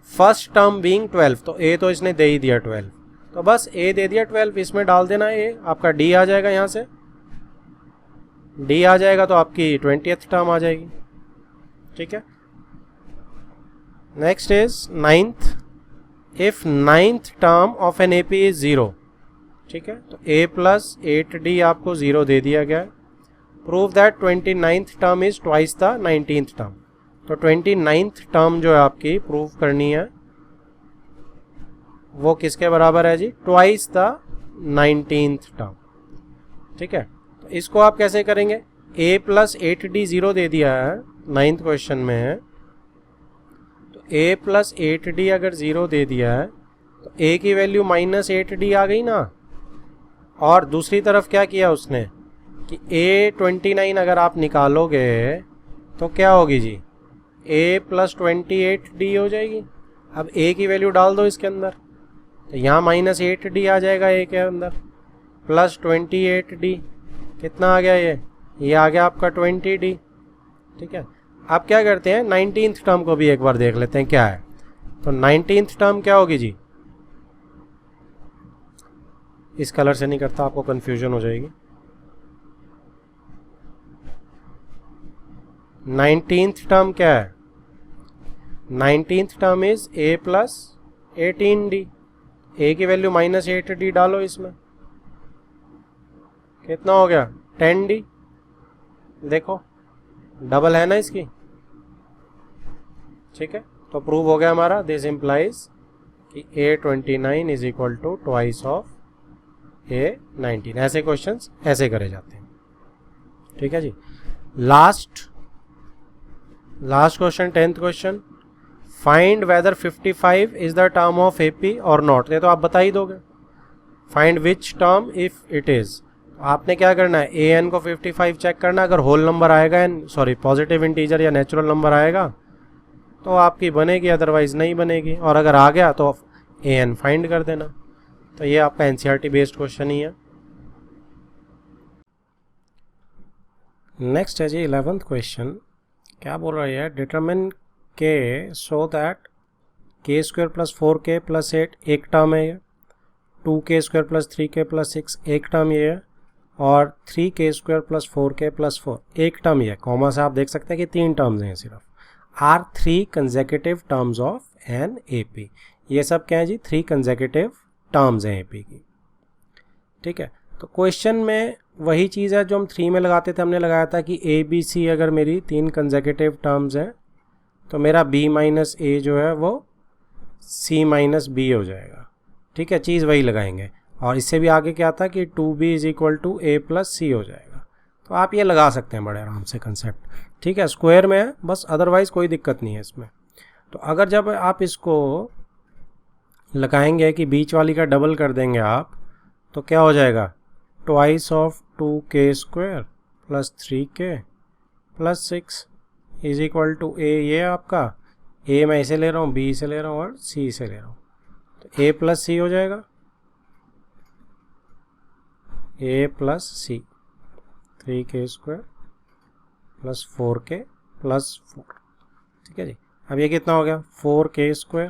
फर्स्ट टर्म बीइंग 12, तो A तो इसने दे ही दिया 12, तो बस A दे दिया 12, इसमें डाल देना A, आपका D आ जाएगा। यहाँ से D आ जाएगा तो आपकी 20th टर्म आ जाएगी। ठीक है, next is 9th, if 9th term of an AP is 0। ठीक है, तो A प्लस 8D आपको 0 दे दिया गया है। Prove that 29th term is twice the 19th term. तो 29th टर्म जो है आपकी प्रूव करनी है वो किसके बराबर है जी? Twice the 19th term. ठीक है, तो इसको आप कैसे करेंगे? A प्लस 8D 0 दे दिया है 9th क्वेश्चन में है, तो A प्लस 8D अगर 0 दे दिया है तो A की वैल्यू माइनस 8D आ गई ना। और दूसरी तरफ क्या किया उसने कि A29 अगर आप निकालोगे तो क्या होगी जी? A प्लस 28D हो जाएगी। अब A की वैल्यू डाल दो इसके अंदर, तो यहाँ माइनस 8D आ जाएगा A के अंदर, प्लस 28D कितना आ गया? ये आ गया आपका 20D। ठीक है, आप क्या करते हैं 19th टर्म को भी एक बार देख लेते हैं क्या है। तो 19th टर्म क्या होगी जी? इस कलर से नहीं करता, आपको कंफ्यूजन हो जाएगी। 19th टर्म क्या है? 19th term is A plus 18D। A की वैल्यू माइनस 8D डालो इसमें, कितना हो गया? 10D। देखो डबल है ना इसकी। ठीक है, तो प्रूव हो गया हमारा, दिस इंप्लाइज कि A29 is equal to twice of A19। ऐसे क्वेश्चंस ऐसे करे जाते हैं। ठीक है जी, last question 10th question, find whether 55 is the term of AP और नॉट। ये तो आप बता ही दोगे। Find which term if it is, आपने क्या करना है AN को 55 चेक करना, अगर होल नंबर आएगा पॉजिटिव इंटीजर या नेचुरल नंबर आएगा तो आपकी बनेगी, अदरवाइज नहीं बनेगी। और अगर आ गया तो AN फाइंड कर देना। तो ये आपका NCERT बेस्ड क्वेश्चन ही है। नेक्स्ट है जी 11th क्वेश्चन। क्या बोल रहा है? Determine K so that K² plus 4K plus 8 एक टर्म है ये, 2K² प्लस 3K प्लस 6 एक टर्म ये है, और 3K² प्लस 4K प्लस 4 एक टर्म ये। कॉमा से आप देख सकते हैं कि 3 टर्म्स हैं सिर्फ। Are 3 consecutive terms of an AP। ये सब क्या है जी? 3 कंसेक्यूटिव टर्म्स हैं AP की। ठीक है, तो क्वेश्चन में वही चीज़ है जो हम 3 में लगाते थे। हमने लगाया था कि ABC अगर मेरी 3 कंसेक्यूटिव टर्म्स हैं तो मेरा B माइनस A जो है वो C माइनस B हो जाएगा। ठीक है, चीज़ वही लगाएंगे। और इससे भी आगे क्या था कि 2B is equal to A plus C हो जाएगा। तो आप ये लगा सकते हैं बड़े आराम से कंसेप्ट। ठीक है, स्क्वायर में है बस, अदरवाइज़ कोई दिक्कत नहीं है इसमें। तो अगर जब आप इसको लगाएंगे कि बीच वाली का डबल कर देंगे आप, तो क्या हो जाएगा? Twice of 2K² plus 3K plus 6 is equal to A। ये आपका A मैं इसे ले रहा हूँ, B से ले रहा हूँ और C से ले रहा हूँ, तो A प्लस C हो जाएगा। ए प्लस सी 3k² प्लस 4k प्लस 4, ठीक है जी। अब ये कितना हो गया 4k²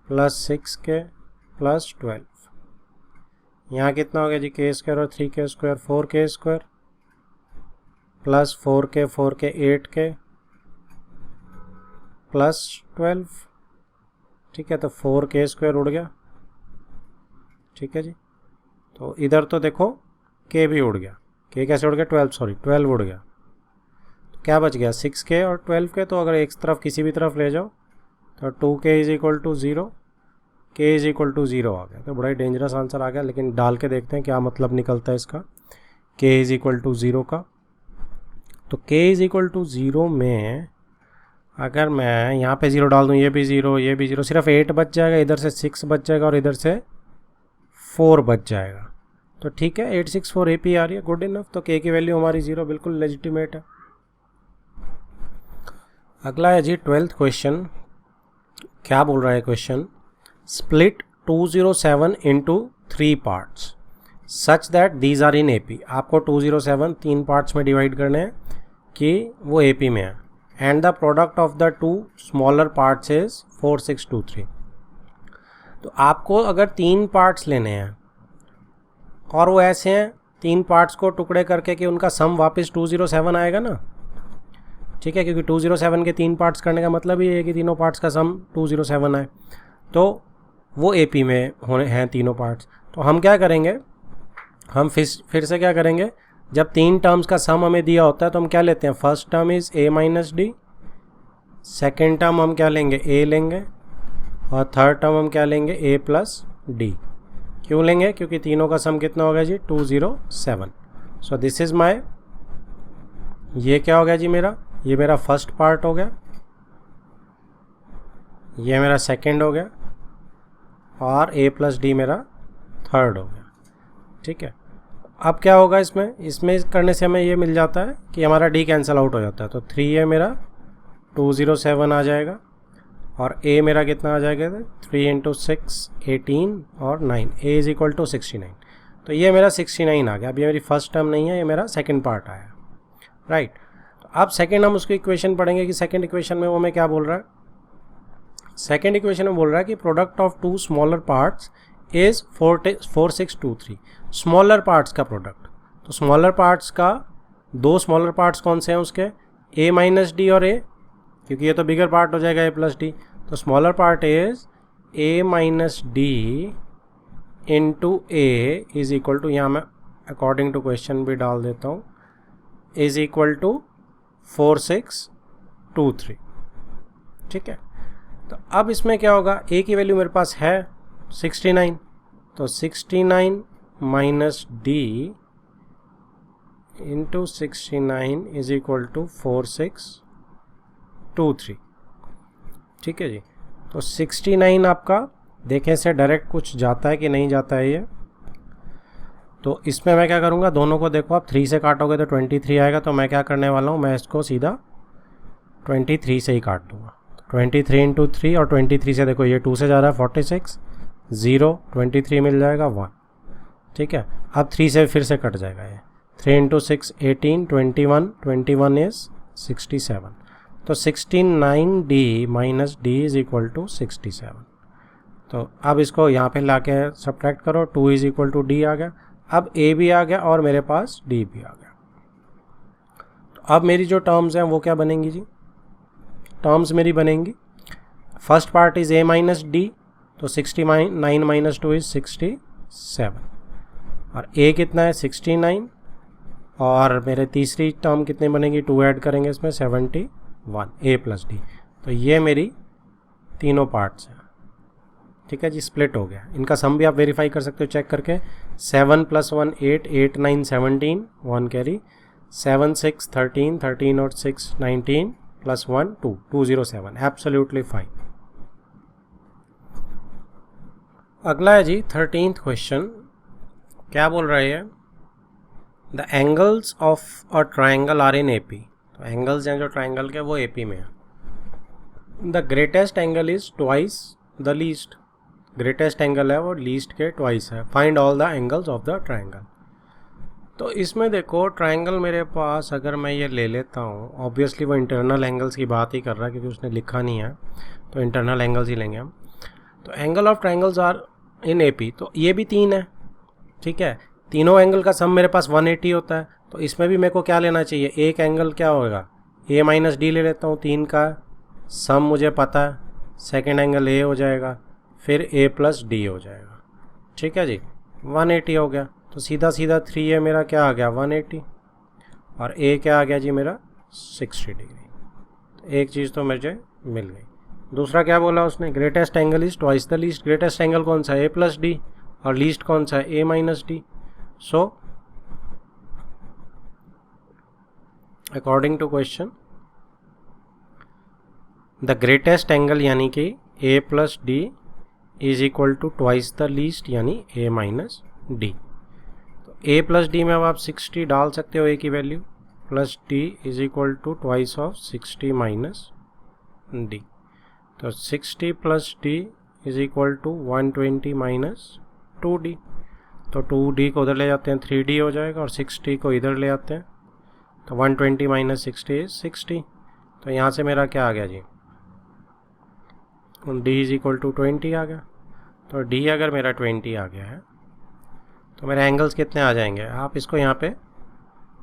प्लस 6k प्लस 12, यहाँ कितना हो गया जी k² और 3k² 4k² plus 4k 8k plus 12, ठीक है। तो 4k² उड़ गया, ठीक है जी। तो इधर तो देखो k भी उड़ गया, k कैसे उड़ गया 12 उड़ गया, तो क्या बच गया 6k और 12k। तो अगर एक तरफ किसी भी तरफ ले जाओ तो 2k is equal to 0, k is equal to 0 आ गया। तो बड़ा ही डेंजरस आंसर आ गया, लेकिन डाल के देखते हैं क्या मतलब निकलता है इसका k इज इक्वल टू 0 का। तो k इज इक्वल टू 0 में अगर मैं यहाँ पे 0 डाल दूँ, ये भी 0 ये भी 0, सिर्फ 8 बच जाएगा, इधर से 6 बच जाएगा और इधर से 4 बच जाएगा। तो ठीक है 864 AP आ रही है, गुड इनफ। तो k की वैल्यू हमारी 0 बिल्कुल लेजिटिमेट है। अगला है जी 12th क्वेश्चन। क्या बोल रहा है question, split 207 into 3 parts such that these are in AP। आपको 207 3 पार्ट्स में डिवाइड करने हैं कि वो AP में है, and the product of the 2 smaller parts is 4623। तो आपको अगर 3 पार्ट्स लेने हैं और वो ऐसे हैं 3 पार्ट्स को टुकड़े करके कि उनका सम वापस 207 आएगा ना, ठीक है, क्योंकि 207 के 3 पार्ट्स करने का मतलब ही है कि तीनों पार्ट्स का सम 207 आए। तो वो AP में होने हैं तीनों पार्ट्स। तो हम क्या करेंगे, हम फिर से क्या करेंगे, जब 3 टर्म्स का सम हमें दिया होता है तो हम क्या लेते हैं, first term is a minus D, second term हम क्या लेंगे a लेंगे, और थर्ड टर्म हम क्या लेंगे a प्लस डी। क्यों लेंगे, क्योंकि तीनों का सम कितना हो गया जी 207। सो दिस इज़ माई, ये क्या हो गया जी मेरा, ये मेरा फर्स्ट पार्ट हो गया, ये मेरा सेकेंड हो गया, और a प्लस डी मेरा थर्ड हो गया, ठीक है। अब क्या होगा इसमें करने से हमें ये मिल जाता है कि हमारा d कैंसिल आउट हो जाता है। तो 3a मेरा 207 आ जाएगा, और a मेरा कितना आ जाएगा 3 इंटू 6 18 और 9, a इज इक्वल टू 69। तो ये मेरा 69 आ गया। अब ये मेरी फर्स्ट टर्म नहीं है, ये मेरा सेकंड पार्ट आया, राइट। तो अब सेकंड हम उसकी इक्वेशन पढ़ेंगे कि सेकंड इक्वेशन में वो हमें क्या बोल रहा है। सेकंड इक्वेशन में बोल रहा है कि product of 2 smaller parts is 4623, smaller parts का प्रोडक्ट। तो स्मॉलर पार्ट्स का 2 स्मॉलर पार्ट्स कौन से हैं उसके, a माइनस डी और a, क्योंकि ये तो बिगर पार्ट हो जाएगा a प्लस डी। तो smaller part is a minus D into a is equal to, यहाँ मैं अकॉर्डिंग टू क्वेश्चन भी डाल देता हूँ, इज इक्वल टू 4623, ठीक है। तो अब इसमें क्या होगा, a की वैल्यू मेरे पास है 69, तो 69 minus D into 69 is equal to 4623, ठीक है जी। तो 69 आपका देखें से डायरेक्ट कुछ जाता है कि नहीं जाता है ये। तो इसमें मैं क्या करूँगा, दोनों को देखो आप 3 से काटोगे तो 23 आएगा। तो मैं क्या करने वाला हूँ, मैं इसको सीधा 23 से ही काट दूँगा। 23 इंटू 3 और 23 से देखो ये 2 से जा रहा है 46, 0 23 मिल जाएगा 1, ठीक है। अब 3 से फिर से कट जाएगा ये, 3 इंटू 6 18 21 इज 67। तो 69d minus D is equal to 67। तो अब इसको यहाँ पे ला के सब्ट्रैक्ट करो, 2 इज इक्वल टू डी आ गया। अब a भी आ गया और मेरे पास d भी आ गया। तो अब मेरी जो टर्म्स हैं वो क्या बनेंगी जी, टर्म्स मेरी बनेंगी, first part is a minus D, तो 69 माइनस 2 इज 67, और a कितना है 69, और मेरे तीसरी टर्म कितनी बनेगी, 2 ऐड करेंगे इसमें 71 a प्लस डी। तो ये मेरी तीनों पार्ट्स हैं, ठीक है जी, स्प्लिट हो गया। इनका सम भी आप वेरीफाई कर सकते हो चेक करके, 7 + 1 8, 8 9 17, 1 कैरी, 7 6 13, 13 और 6 19 + 1 2, 207, एब्सोल्युटली फाइन। अगला है जी 13th क्वेश्चन। क्या बोल रहे हैं, the angles of a triangle are in AP। तो एंगल्स हैं जो ट्राइंगल के वो AP में है। The greatest angle is twice the least. Greatest angle है वो लीस्ट के ट्वाइस है। Find all the angles of the triangle. तो इसमें देखो ट्राइंगल मेरे पास अगर मैं ये ले लेता हूँ, ऑब्वियसली वो इंटरनल एंगल्स की बात ही कर रहा है क्योंकि उसने लिखा नहीं है, तो इंटरनल एंगल्स ही लेंगे हम। तो angle of triangles are in AP, तो ये भी 3 है, ठीक है। तीनों एंगल का सम मेरे पास 180 होता है, तो इसमें भी मेरे को क्या लेना चाहिए, एक एंगल क्या होगा A माइनस डी ले लेता हूँ, 3 का सम मुझे पता है, सेकेंड एंगल A हो जाएगा, फिर A प्लस डी हो जाएगा, ठीक है जी। 180 हो गया, तो सीधा सीधा 3 है मेरा क्या आ गया 180, और A क्या आ गया जी मेरा 60 डिग्री। तो एक चीज़ तो मुझे मिल गई। दूसरा क्या बोला उसने, greatest angle is twice the least. Greatest angle कौन सा है, A प्लस डी, और लीस्ट कौन सा है, A minus D. So according to question the greatest angle यानी कि A plus D is equal to twice the least यानी A माइनस डी। तो A प्लस डी में अब आप 60 डाल सकते हो A की value, plus D is equal to twice of 60 minus D. तो 60 plus D is equal to 120 minus 2d। तो 2d को उधर ले जाते हैं 3d हो जाएगा, और 60 को इधर ले आते हैं, तो 120 माइनस 60 इज 60। तो यहाँ से मेरा क्या आ गया जी, d इज इक्वल टू 20 आ गया। तो d अगर मेरा 20 आ गया है तो मेरे एंगल्स कितने आ जाएंगे, आप इसको यहाँ पे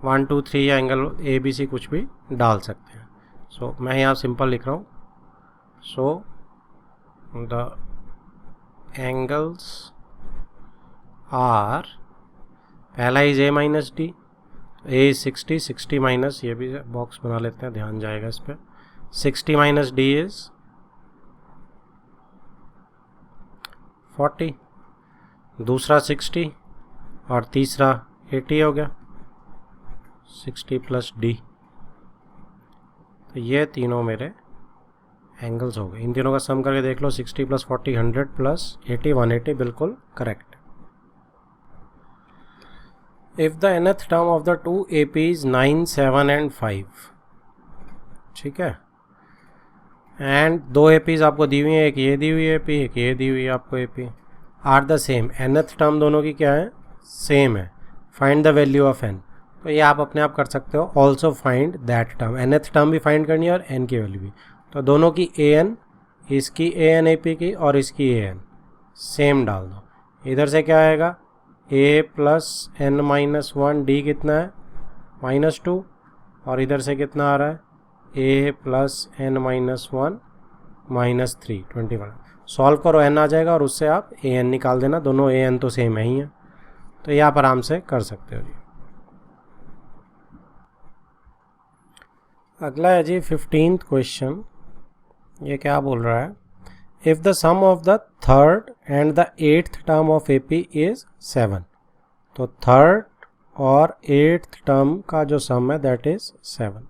1 2 3 या एंगल ABC कुछ भी डाल सकते हैं। सो मैं यहाँ सिंपल लिख रहा हूँ, सो द एंगल्स आर, पहला is A minus D, A is 60, 60 minus, ये भी बॉक्स बना लेते हैं, ध्यान जाएगा इस पर, 60 माइनस डी इज 40, दूसरा 60 और तीसरा 80 हो गया, 60 प्लस डी। तो ये तीनों मेरे एंगल्स हो गए। इन तीनों का सम करके देख लो, 60 प्लस 40 100 प्लस 80 180, बिल्कुल correct. If the nth term of the two AP is 9 7 and 5, ठीक है, एंड 2 APs आपको दी हुई है, एक ये दी हुई है AP, एक ये दी हुई है आपको AP, are the same, nth term दोनों की क्या है, सेम है, find the value of n। तो ये आप अपने आप कर सकते हो, also find that term, nth term भी फाइंड करनी है और n की वैल्यू भी। तो दोनों की an, इसकी an AP की और इसकी an सेम डाल दो, इधर से क्या आएगा A plus n minus 1, D कितना है -2, और इधर से कितना आ रहा है A plus n minus 1 -3 21। Solve करो, n आ जाएगा और उससे आप an निकाल देना, दोनों an तो सेम है ही हैं, तो ये आप आराम से कर सकते हो जी। अगला है जी 15th क्वेश्चन। ये क्या बोल रहा है, if the sum of the third and the 8th term of AP is 7, तो थर्ड और 8th टर्म का जो सम है that is 7,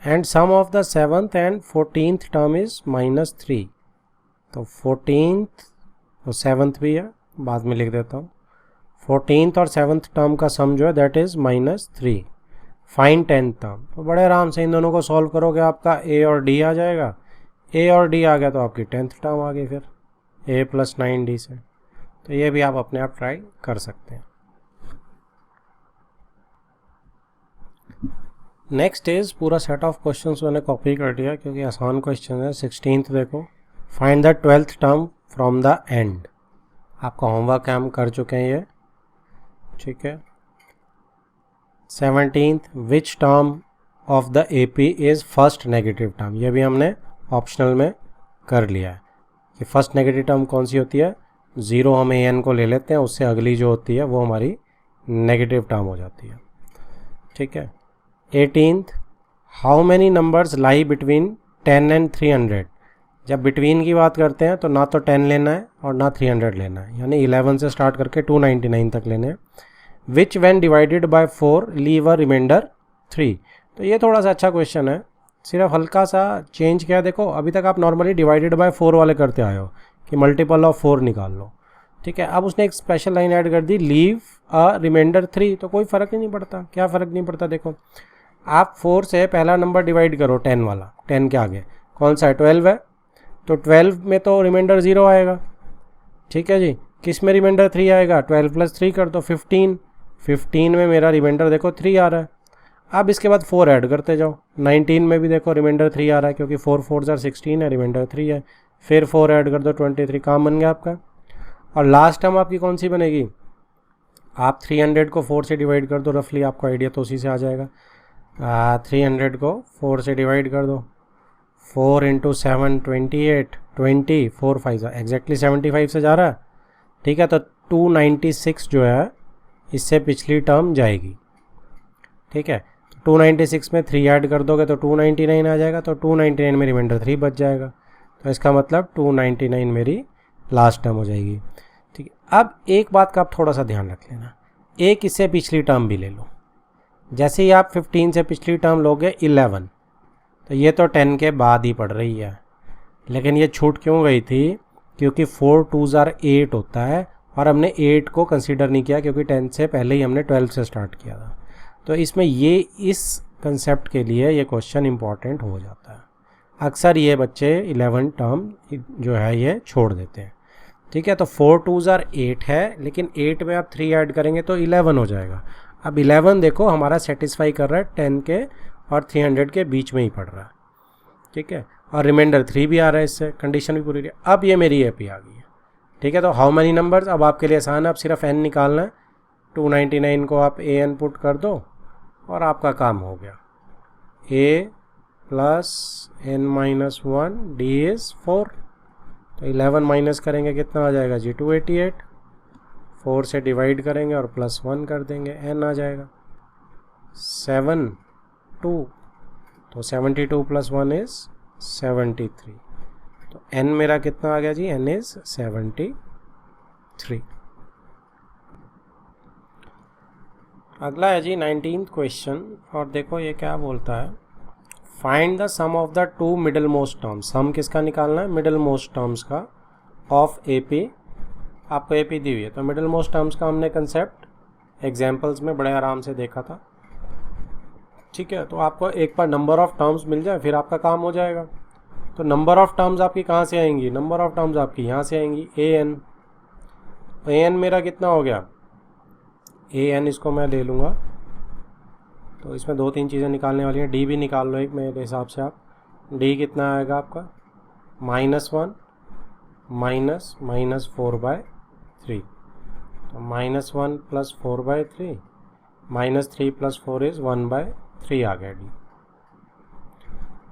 and sum of the 7th and 14th term is -3। तो 14th और 7th भी है, बाद में लिख देता हूँ, 14th और 7th टर्म का सम जो है that is -3। Find 10th term. तो बड़े आराम से इन दोनों को सॉल्व करोगे, आपका A और D आ जाएगा, A और D आ गया तो आपकी 10th टर्म आ गई फिर A प्लस 9D से। तो ये भी आप अपने आप ट्राई कर सकते हैं। नेक्स्ट इज पूरा सेट ऑफ क्वेश्चंस मैंने कॉपी कर दिया क्योंकि आसान क्वेश्चन है। 16th देखो, find the 12th term from the end. आपका होमवर्क हम कर चुके हैं ये, ठीक है। 17th, which term of the AP is first negative term. ये भी हमने ऑप्शनल में कर लिया है कि फर्स्ट नेगेटिव टर्म कौन सी होती है, 0 हम an को ले लेते हैं, उससे अगली जो होती है वो हमारी नेगेटिव टर्म हो जाती है, ठीक है। 18th, how many numbers lie between 10 and 300। जब बिटवीन की बात करते हैं तो ना तो 10 लेना है और ना 300 लेना है, यानी 11 से स्टार्ट करके 299 तक लेने हैं। Which when divided by 4 leave a remainder 3। तो ये थोड़ा सा अच्छा क्वेश्चन है, सिर्फ हल्का सा चेंज किया। देखो अभी तक आप नॉर्मली डिवाइडेड बाय 4 वाले करते आए हो कि मल्टीपल ऑफ 4 निकाल लो, ठीक है। अब उसने एक स्पेशल लाइन ऐड कर दी, लीव अ रिमाइंडर 3। तो कोई फ़र्क ही नहीं पड़ता। क्या फ़र्क नहीं पड़ता, देखो आप 4 से पहला नंबर डिवाइड करो 10 वाला, 10 के आगे कौन सा है, 12 है, तो 12 में तो रिमाइंडर 0 आएगा, ठीक है जी। किस में रिमाइंडर 3 आएगा, 12 + 3 कर दो 15, 15 में मेरा रिमाइंडर देखो 3 आ रहा है। अब इसके बाद 4 ऐड करते जाओ, 19 में भी देखो रिमाइंडर 3 आ रहा है क्योंकि 4 4 16 है, रिमाइंडर 3 है, फिर 4 ऐड कर दो 23, काम बन गया आपका। और लास्ट टर्म आपकी कौन सी बनेगी, आप 300 को 4 से डिवाइड कर दो, रफली आपको आइडिया तो उसी से आ जाएगा। 300 को 4 से डिवाइड कर दो, 4 × 7 28, 20, 4 5 एग्जैक्टली 75 से जा रहा है। ठीक है, तो 296 जो है इससे पिछली टर्म जाएगी। ठीक है, 296 में 3 ऐड कर दोगे तो 299 आ जाएगा, तो 299 में रिमाइंडर 3 बच जाएगा, तो इसका मतलब 299 मेरी लास्ट टर्म हो जाएगी। ठीक है, अब एक बात का आप थोड़ा सा ध्यान रख लेना, एक इससे पिछली टर्म भी ले लो। जैसे ही आप 15 से पिछली टर्म लोगे 11, तो ये तो 10 के बाद ही पड़ रही है, लेकिन ये छूट क्यों गई थी, क्योंकि 4 2s 8 होता है और हमने 8 को कंसीडर नहीं किया क्योंकि 10 से पहले ही हमने 12 से स्टार्ट किया था। तो इसमें ये इस कंसेप्ट के लिए ये क्वेश्चन इंपॉर्टेंट हो जाता है। अक्सर ये बच्चे 11 टर्म जो है ये छोड़ देते हैं। ठीक है, तो 4 2s 8 है, लेकिन 8 में आप 3 ऐड करेंगे तो 11 हो जाएगा। अब 11 देखो हमारा सेटिस्फाई कर रहा है 10 के और 300 के बीच में ही पड़ रहा है। ठीक है, और रिमाइंडर 3 भी आ रहा है, इससे कंडीशन भी पूरी रही। अब ये मेरी AP आ गई है। ठीक है, तो हाउ मैनी नंबर्स, अब आपके लिए आसान है, अब सिर्फ n निकालना है। 299 को आप AN पुट कर दो और आपका काम हो गया। A + n - 1 D is 4, तो 11 माइनस करेंगे कितना आ जाएगा जी, 288, 4 से डिवाइड करेंगे और +1 कर देंगे, n आ जाएगा 72, तो 72 + 1 is 73, तो n मेरा कितना आ गया जी, n is 73। अगला है जी 19th क्वेश्चन, और देखो ये क्या बोलता है, find the sum of the 2 middle most terms. Sum किसका निकालना है, मिडल मोस्ट टर्म्स का, ऑफ AP। आपको AP दी हुई है, तो मिडल मोस्ट टर्म्स का हमने कंसेप्ट एग्जाम्पल्स में बड़े आराम से देखा था। ठीक है, तो आपको एक बार नंबर ऑफ टर्म्स मिल जाए फिर आपका काम हो जाएगा। तो नंबर ऑफ टर्म्स आपकी कहाँ से आएंगी, नंबर ऑफ टर्म्स आपकी यहाँ से आएंगी, AN। AN मेरा कितना हो गया, AN इसको मैं ले लूँगा, तो इसमें 2-3 चीज़ें निकालने वाली हैं, D भी निकाल लो एक मेरे हिसाब से आप। D कितना आएगा आपका, -1 - -4/3, तो -1 + 4/3 -3 + 4 is 1/3 आ गया D।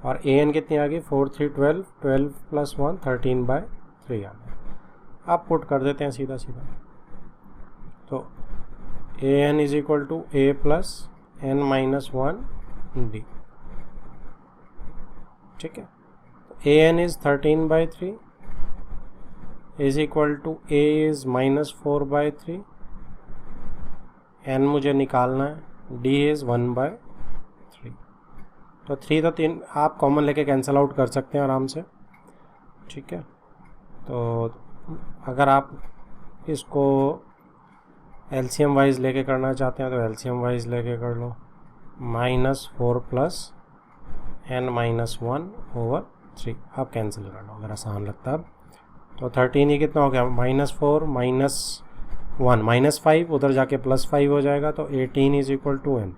और AN कितनी आ गई, 4 3 12, 12 + 1 13/3 आ गया। आप पुट कर देते हैं सीधा सीधा, तो AN = A + n - 1 D। ठीक है, AN is 13/3 is equal to A is -4/3, n मुझे निकालना है, D is 1/3। तो 3 तो 3 आप कॉमन लेके कैंसिल आउट कर सकते हैं आराम से। ठीक है, तो अगर आप इसको LCM वाइज लेके करना चाहते हैं तो LCM वाइज लेके कर लो, -4 + n - 1/3, आप कैंसिल कर लो अगर आसान लगता है। तो 13 ये कितना हो गया, -4 - 1 -5, उधर जाके +5 हो जाएगा, तो 18 = n।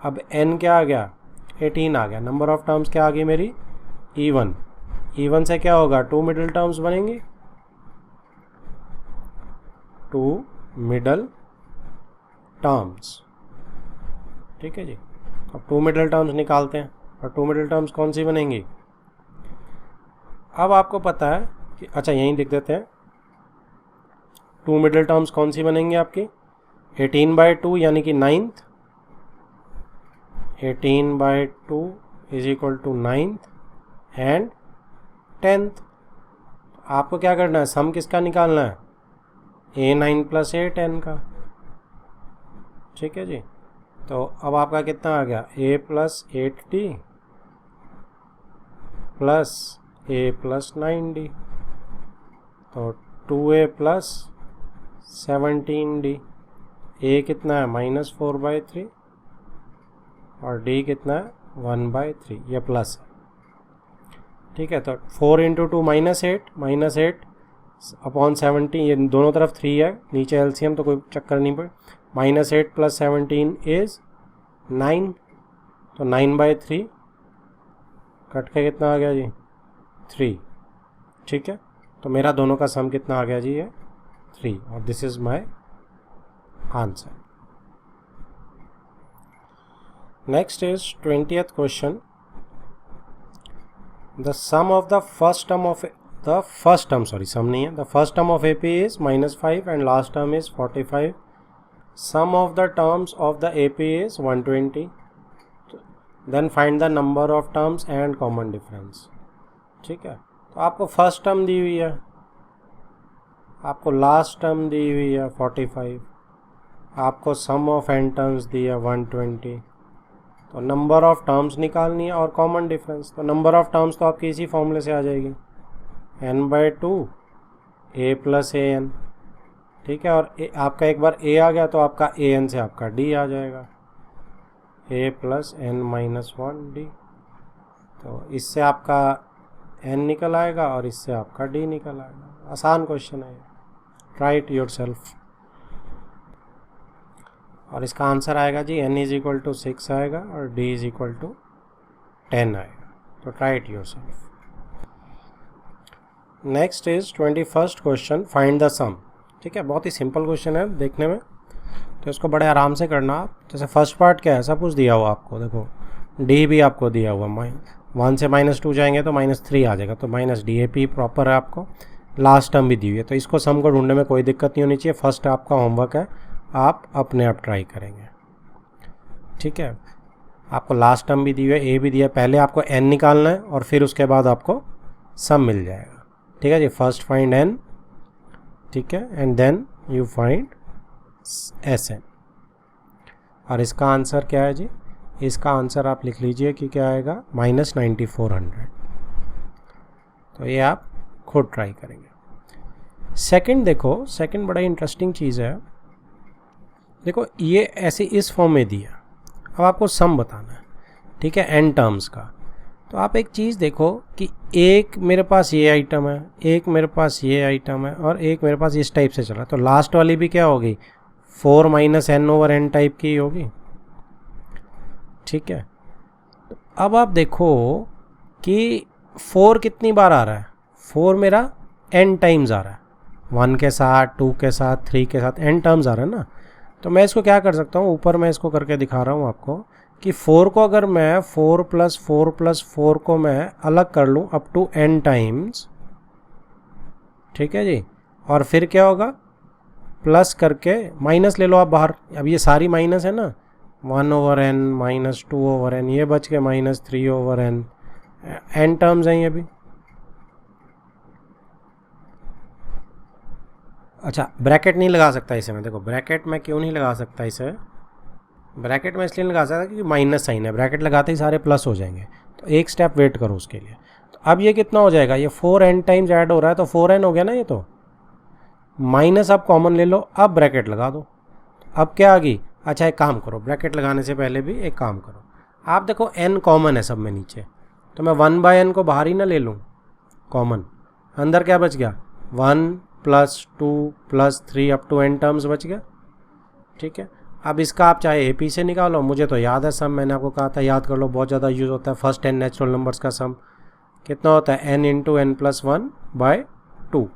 अब n क्या आ गया, 18 आ गया। नंबर ऑफ टर्म्स क्या आ गई मेरी, even। even से क्या होगा, 2 मिडल टर्म्स बनेंगी, 2 मिडल टर्म्स। ठीक है जी, अब 2 मिडल टर्म्स निकालते हैं, और 2 मिडल टर्म्स कौन सी बनेंगी। अब आपको पता है कि, अच्छा यहीं लिख देते हैं, 2 मिडल टर्म्स कौन सी बनेंगी आपकी, 18/2 यानी कि 9th, 18/2 = 9th एंड 10th। आपको क्या करना है, सम किसका निकालना है, A9 + A10 का। ठीक है जी, तो अब आपका कितना आ गया, A + 8D + A + 9D, तो 2A + 17D। A कितना है, -4/3, और D कितना है, 1/3, ये प्लस है। ठीक है, तो 4 × 2 -8, -8 अपॉन 17, ये दोनों तरफ 3 है, नीचे एलसीएम तो कोई चक्कर नहीं पड़े। -8 + 17 इज़ 9, तो 9/3 कट के कितना आ गया जी 3, ठीक है। तो मेरा दोनों का सम कितना आ गया जी, ये 3, और this is my answer. Next is 20th question. The sum of the first term of the first term, sorry sum नहीं है, the first term of AP is -5 and last term is 45। Sum of the terms of the AP is 120। Then find the number of terms and common difference, ठीक है। तो आपको first term दी हुई है, आपको लास्ट टर्म दी हुई है 45, आपको सम ऑफ n टर्म्स दी है 120, तो नंबर ऑफ टर्म्स निकालनी है और कॉमन डिफरेंस। तो नंबर ऑफ टर्म्स तो आपकी इसी फॉर्मूले से आ जाएगी, n/2 a + an, ठीक है। और आपका एक बार a आ गया तो आपका an से आपका d आ जाएगा, a + n-1d। तो इससे आपका n निकल आएगा और इससे आपका d निकल आएगा। आसान क्वेश्चन है, ट्राई इट योरसेल्फ। और इसका आंसर आएगा जी n = 6 आएगा और d = 10 आएगा। तो try it yourself. Next is 21st question, find the sum, ठीक है। बहुत ही सिंपल क्वेश्चन है देखने में, तो इसको बड़े आराम से करना आप। जैसे फर्स्ट पार्ट क्या है, सब कुछ दिया हुआ आपको, देखो d भी आपको दिया हुआ, 1 से -2 जाएंगे तो -3 आ जाएगा, तो -d। AP प्रॉपर है आपको, लास्ट टर्म भी दी हुई है, तो इसको सम को ढूंढने में कोई दिक्कत नहीं होनी चाहिए। फर्स्ट आपका होमवर्क है, आप अपने आप ट्राई करेंगे, ठीक है। आपको लास्ट टर्म भी दी हुई है, a भी दिया है, पहले आपको n निकालना है और फिर उसके बाद आपको सम मिल जाएगा, ठीक है जी। फर्स्ट फाइंड n, ठीक है, and then you find Sn। और इसका आंसर क्या है जी, इसका आंसर आप लिख लीजिए कि क्या आएगा, -9400। तो ये आप खुद ट्राई करेंगे। सेकंड देखो, सेकंड बड़ा इंटरेस्टिंग चीज़ है। देखो ये ऐसे इस फॉर्म में दिया, अब आपको सम बताना है, ठीक है, n टर्म्स का। तो आप एक चीज़ देखो कि एक मेरे पास ये आइटम है, एक मेरे पास ये आइटम है, और एक मेरे पास इस टाइप से चल रहा है, तो लास्ट वाली भी क्या होगी, 4 - n/n टाइप की होगी, ठीक है। तो अब आप देखो कि 4 कितनी बार आ रहा है, 4 मेरा n टाइम्स आ रहा है, 1 के साथ, 2 के साथ, 3 के साथ, n टर्म्स आ रहा है ना। तो मैं इसको क्या कर सकता हूँ, ऊपर मैं इसको करके दिखा रहा हूँ आपको कि 4 को अगर मैं 4 + 4 + 4 को मैं अलग कर लूँ अप टू n टाइम्स, ठीक है जी, और फिर क्या होगा, प्लस करके माइनस ले लो आप बाहर, अब ये सारी माइनस है ना, 1/n - 2/n, ये बच के -3/n, n टर्म्स हैं ये भी। अच्छा, ब्रैकेट नहीं लगा सकता इसे मैं, देखो ब्रैकेट मैं क्यों नहीं लगा सकता इसे, ब्रैकेट में इसलिए नहीं लगा सकता क्योंकि माइनस साइन है, ब्रैकेट लगाते ही सारे प्लस हो जाएंगे, तो एक स्टेप वेट करो उसके लिए। तो अब ये कितना हो जाएगा, ये 4n टाइम्स ऐड हो रहा है, तो 4n हो गया ना ये, तो माइनस आप कॉमन ले लो, अब ब्रैकेट लगा दो, अब क्या आ गई। अच्छा एक काम करो, ब्रैकेट लगाने से पहले भी एक काम करो, आप देखो n कॉमन है सब में नीचे, तो मैं 1/n को बाहर ही ना ले लूँ कॉमन, अंदर क्या बच गया, 1 + 2 + 3 अप टू n टर्म्स बच गया, ठीक है। अब इसका आप चाहे AP से निकालो, मुझे तो याद है सम, मैंने आपको कहा था याद कर लो, बहुत ज़्यादा यूज़ होता है। फर्स्ट 10 नेचुरल नंबर्स का सम कितना होता है, n × n + 1/2,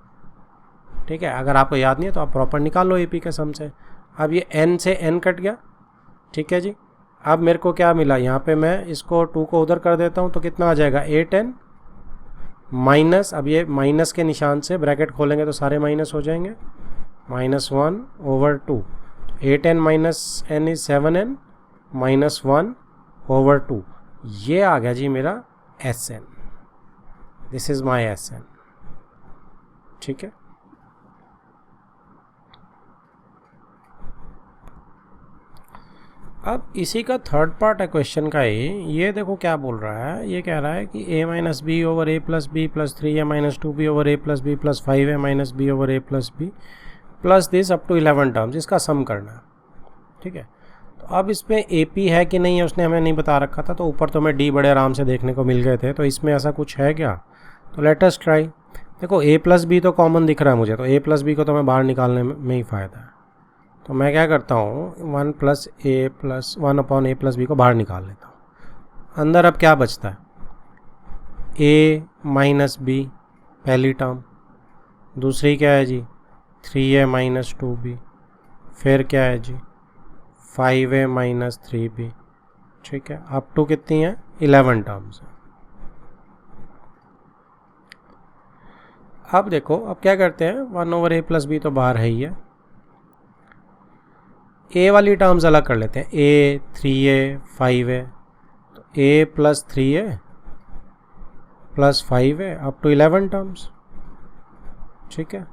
ठीक है। अगर आपको याद नहीं है तो आप प्रॉपर निकाल लो AP के सम से। अब ये n से n कट गया, ठीक है जी। अब मेरे को क्या मिला, यहाँ पे मैं इसको 2 को उधर कर देता हूँ, तो कितना आ जाएगा, 8n माइनस, अब ये माइनस के निशान से ब्रैकेट खोलेंगे तो सारे माइनस हो जाएंगे, -1/2, 8n - n इज 7n -1/2, ये आ गया जी मेरा Sn, this is my Sn, ठीक है। अब इसी का थर्ड पार्ट है क्वेश्चन का ही, ये देखो क्या बोल रहा है, ये कह रहा है कि a - b/a + b + 3a - 2b/a + b + 5a - b/a + b plus this up to 11 terms, इसका सम करना है, ठीक है। तो अब इसमें AP है कि नहीं है उसने हमें नहीं बता रखा था, तो ऊपर तो हमें D बड़े आराम से देखने को मिल गए थे, तो इसमें ऐसा कुछ है क्या, तो लेट अस ट्राई। देखो ए प्लस बी तो कॉमन दिख रहा है मुझे, तो ए प्लस बी को तो मैं बाहर निकालने में ही फ़ायदा है। तो मैं क्या करता हूँ, 1 बी को बाहर निकाल लेता हूँ। अंदर अब क्या बचता है, ए माइनस बी पहली टर्म, दूसरी क्या है जी 3a माइनस 2b, फिर क्या है जी 5a माइनस 3b, ठीक है। अप टू कितनी है 11 टर्म्स है। अब देखो अब क्या करते हैं, 1/a प्लस बी तो बाहर है ही है, ए वाली टर्म्स अलग कर लेते हैं, a 3a 5a, तो a plus 3a plus 5a up to 11 terms, ठीक है।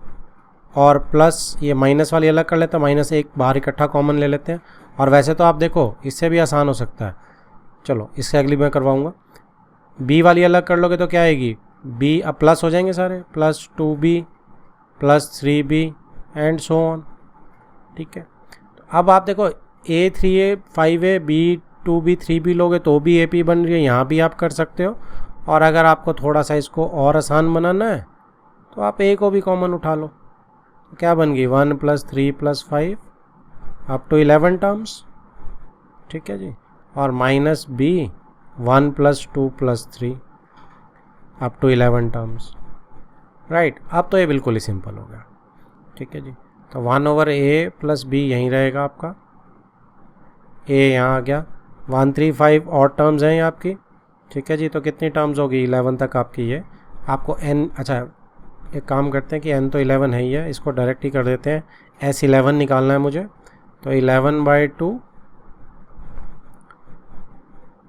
और प्लस ये माइनस वाली अलग कर लेते हैं, माइनस एक बाहर इकट्ठा कॉमन ले लेते हैं। और वैसे तो आप देखो इससे भी आसान हो सकता है, चलो इससे अगली मैं करवाऊँगा। b वाली अलग कर लोगे तो क्या आएगी, b अब प्लस हो जाएंगे सारे, plus 2b plus 3b and so on, ठीक है। तो अब आप देखो a 3a 5a b 2b 3b लोगे तो भी AP बन रही है, यहाँ भी आप कर सकते हो। और अगर आपको थोड़ा सा इसको और आसान बनाना है तो आप a को भी कॉमन उठा लो, तो क्या बन गई 1 + 3 + 5 अप टू 11 टर्म्स, ठीक है जी। और minus b 1 + 2 + 3 up to 11 terms, right. अब तो ये बिल्कुल ही सिंपल हो गया, ठीक है जी। तो 1/a + b यहीं रहेगा आपका, a यहाँ आ गया, 1 3 5 और टर्म्स हैं ये आपकी, ठीक है जी। तो कितनी टर्म्स होगी 11 तक आपकी, ये आपको n, अच्छा एक काम करते हैं कि n तो 11 है ही है, इसको डायरेक्ट ही कर देते हैं, S11 निकालना है मुझे। तो 11/2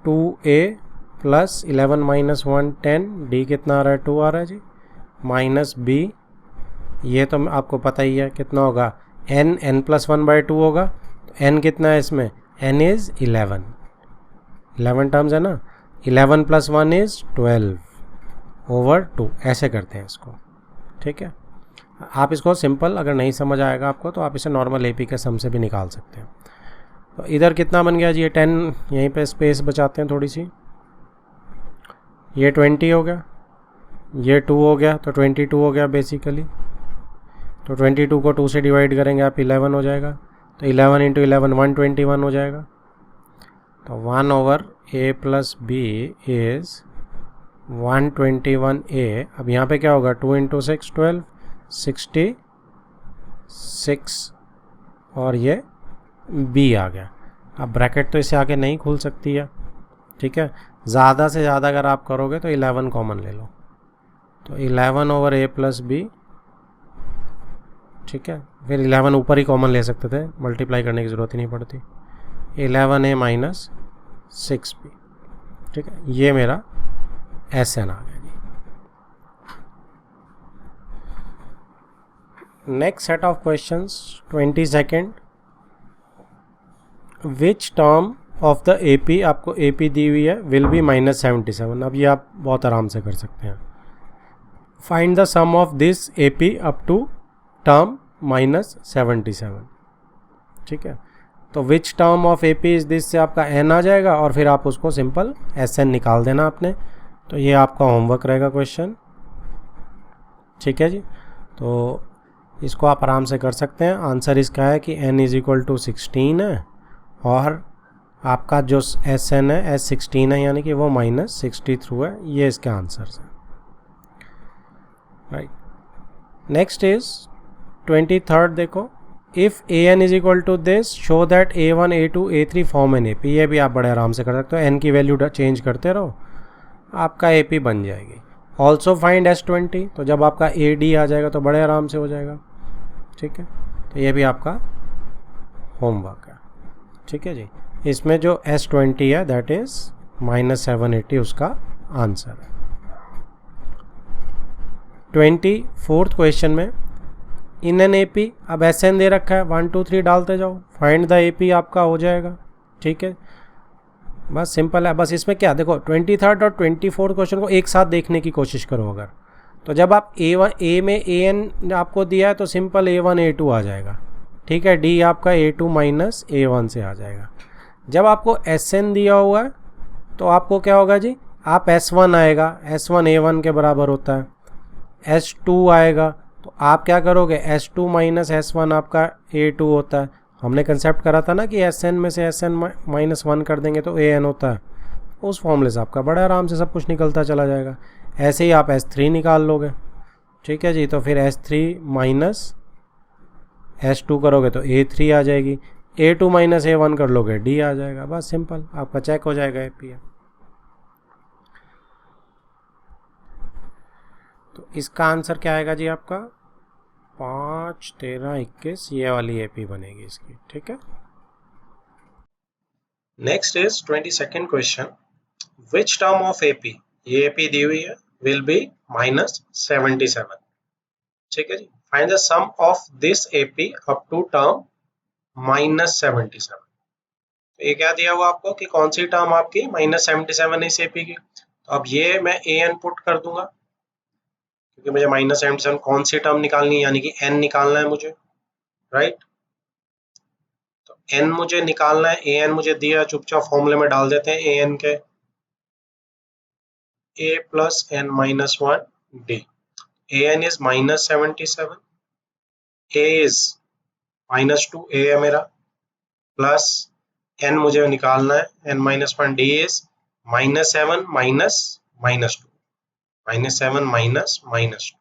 2a प्लस 11 - 1 10, d कितना आ रहा है 2 आ रहा है जी, माइनस b, ये तो आपको पता ही है कितना होगा, n + 1/2 होगा। तो n कितना है इसमें, n इज़ 11 टर्म्स है ना, 11 + 1 इज़ 12/2, ऐसे करते हैं इसको, ठीक है। आप इसको सिंपल अगर नहीं समझ आएगा आपको तो आप इसे नॉर्मल AP के सम से भी निकाल सकते हैं। तो इधर कितना बन गया जी, ये 10, यहीं पे स्पेस बचाते हैं थोड़ी सी, ये 20 हो गया, ये 2 हो गया, तो 22 हो गया बेसिकली। तो 22 को 2 से डिवाइड करेंगे आप 11 हो जाएगा, तो 11 × 11 121 हो जाएगा। तो 1/a + b इज़ 121a। अब यहाँ पे क्या होगा, 2 × 6 12 66, और ये b आ गया। अब ब्रैकेट तो इससे आगे नहीं खुल सकती है, ठीक है। ज़्यादा से ज़्यादा अगर आप करोगे तो 11 कॉमन ले लो, तो 11/a + b, ठीक है। फिर 11 ऊपर ही कॉमन ले सकते थे, मल्टीप्लाई करने की ज़रूरत ही नहीं पड़ती, 11a - 6b, ठीक है। ये मेरा SN आ गया जी। Next set of questions 22nd, which term of the AP, आपको AP दी हुई है, विल बी -77। अब ये आप बहुत आराम से कर सकते हैं, find the sum of this AP up to term -77, ठीक है। तो which term of AP is this से आपका n आ जाएगा, और फिर आप उसको सिंपल SN निकाल देना आपने। तो ये आपका होमवर्क रहेगा क्वेश्चन, ठीक है जी। तो इसको आप आराम से कर सकते हैं। आंसर इसका है कि n = 16 है, और आपका जो SN है S16 है, यानी कि वो -63 है। ये इसके आंसर्स हैं, राइट। नेक्स्ट इज 23rd, देखो, if an = this show that a1 a2 a3 form an AP। ये भी आप बड़े आराम से कर सकते हो, n की वैल्यू चेंज करते रहो, आपका AP बन जाएगी। ऑल्सो फाइंड S20, तो जब आपका AD आ जाएगा तो बड़े आराम से हो जाएगा, ठीक है। तो ये भी आपका होमवर्क है, ठीक है जी। इसमें जो S20 है दैट इज़ -780, उसका आंसर है। 24th क्वेश्चन में, इन एन AP, अब SN दे रखा है, 1 2 3 डालते जाओ, फाइंड द AP आपका हो जाएगा, ठीक है। बस सिंपल है। बस इसमें क्या देखो, 23rd और 24th क्वेश्चन को एक साथ देखने की कोशिश करो अगर, तो जब आप A में AN आपको दिया है तो सिंपल A1 A2 आ जाएगा, ठीक है। D आपका A2 - A1 से आ जाएगा। जब आपको SN दिया हुआ है तो आपको क्या होगा जी, आप S1 आएगा, S1 A1 के बराबर होता है, S2 आएगा, तो आप क्या करोगे, S2 माइनस S1 आपका A2 होता है। हमने कंसेप्ट करा था ना कि Sn में से Sn माइनस 1 कर देंगे तो An होता है। उस फॉर्मूले से आपका बड़े आराम से सब कुछ निकलता चला जाएगा। ऐसे ही आप S3 निकाल लोगे, ठीक है जी। तो फिर S3 माइनस S2 करोगे तो A3 आ जाएगी, A2 माइनस A1 कर लोगे D आ जाएगा। बस सिंपल, आपका चेक हो जाएगा AP। तो इसका आंसर क्या आएगा जी आपका, 5, 13, 21, ये वाली AP बनेगी इसकी, ठीक है। Next is 22nd question, which term of AP, ये AP दी हुई है, विल बी -77, ठीक है जी। Find the sum of this AP up to term -77। ये क्या दिया हुआ आपको कि कौन सी टर्म आपकी -77 इस AP की। तो अब ये मैं AN पुट कर दूंगा, क्योंकि मुझे -77 कौन सी टर्म निकालनी है, यानी कि N निकालना है मुझे, राइट। तो N मुझे निकालना है, AN मुझे दिया, चुपचाप फॉर्मूले में डाल देते हैं AN के, A plus N minus 1 D। AN is -77, A is -2A है मेरा, प्लस N मुझे निकालना है, N minus 1 D is -7 minus -2, -7 minus -2,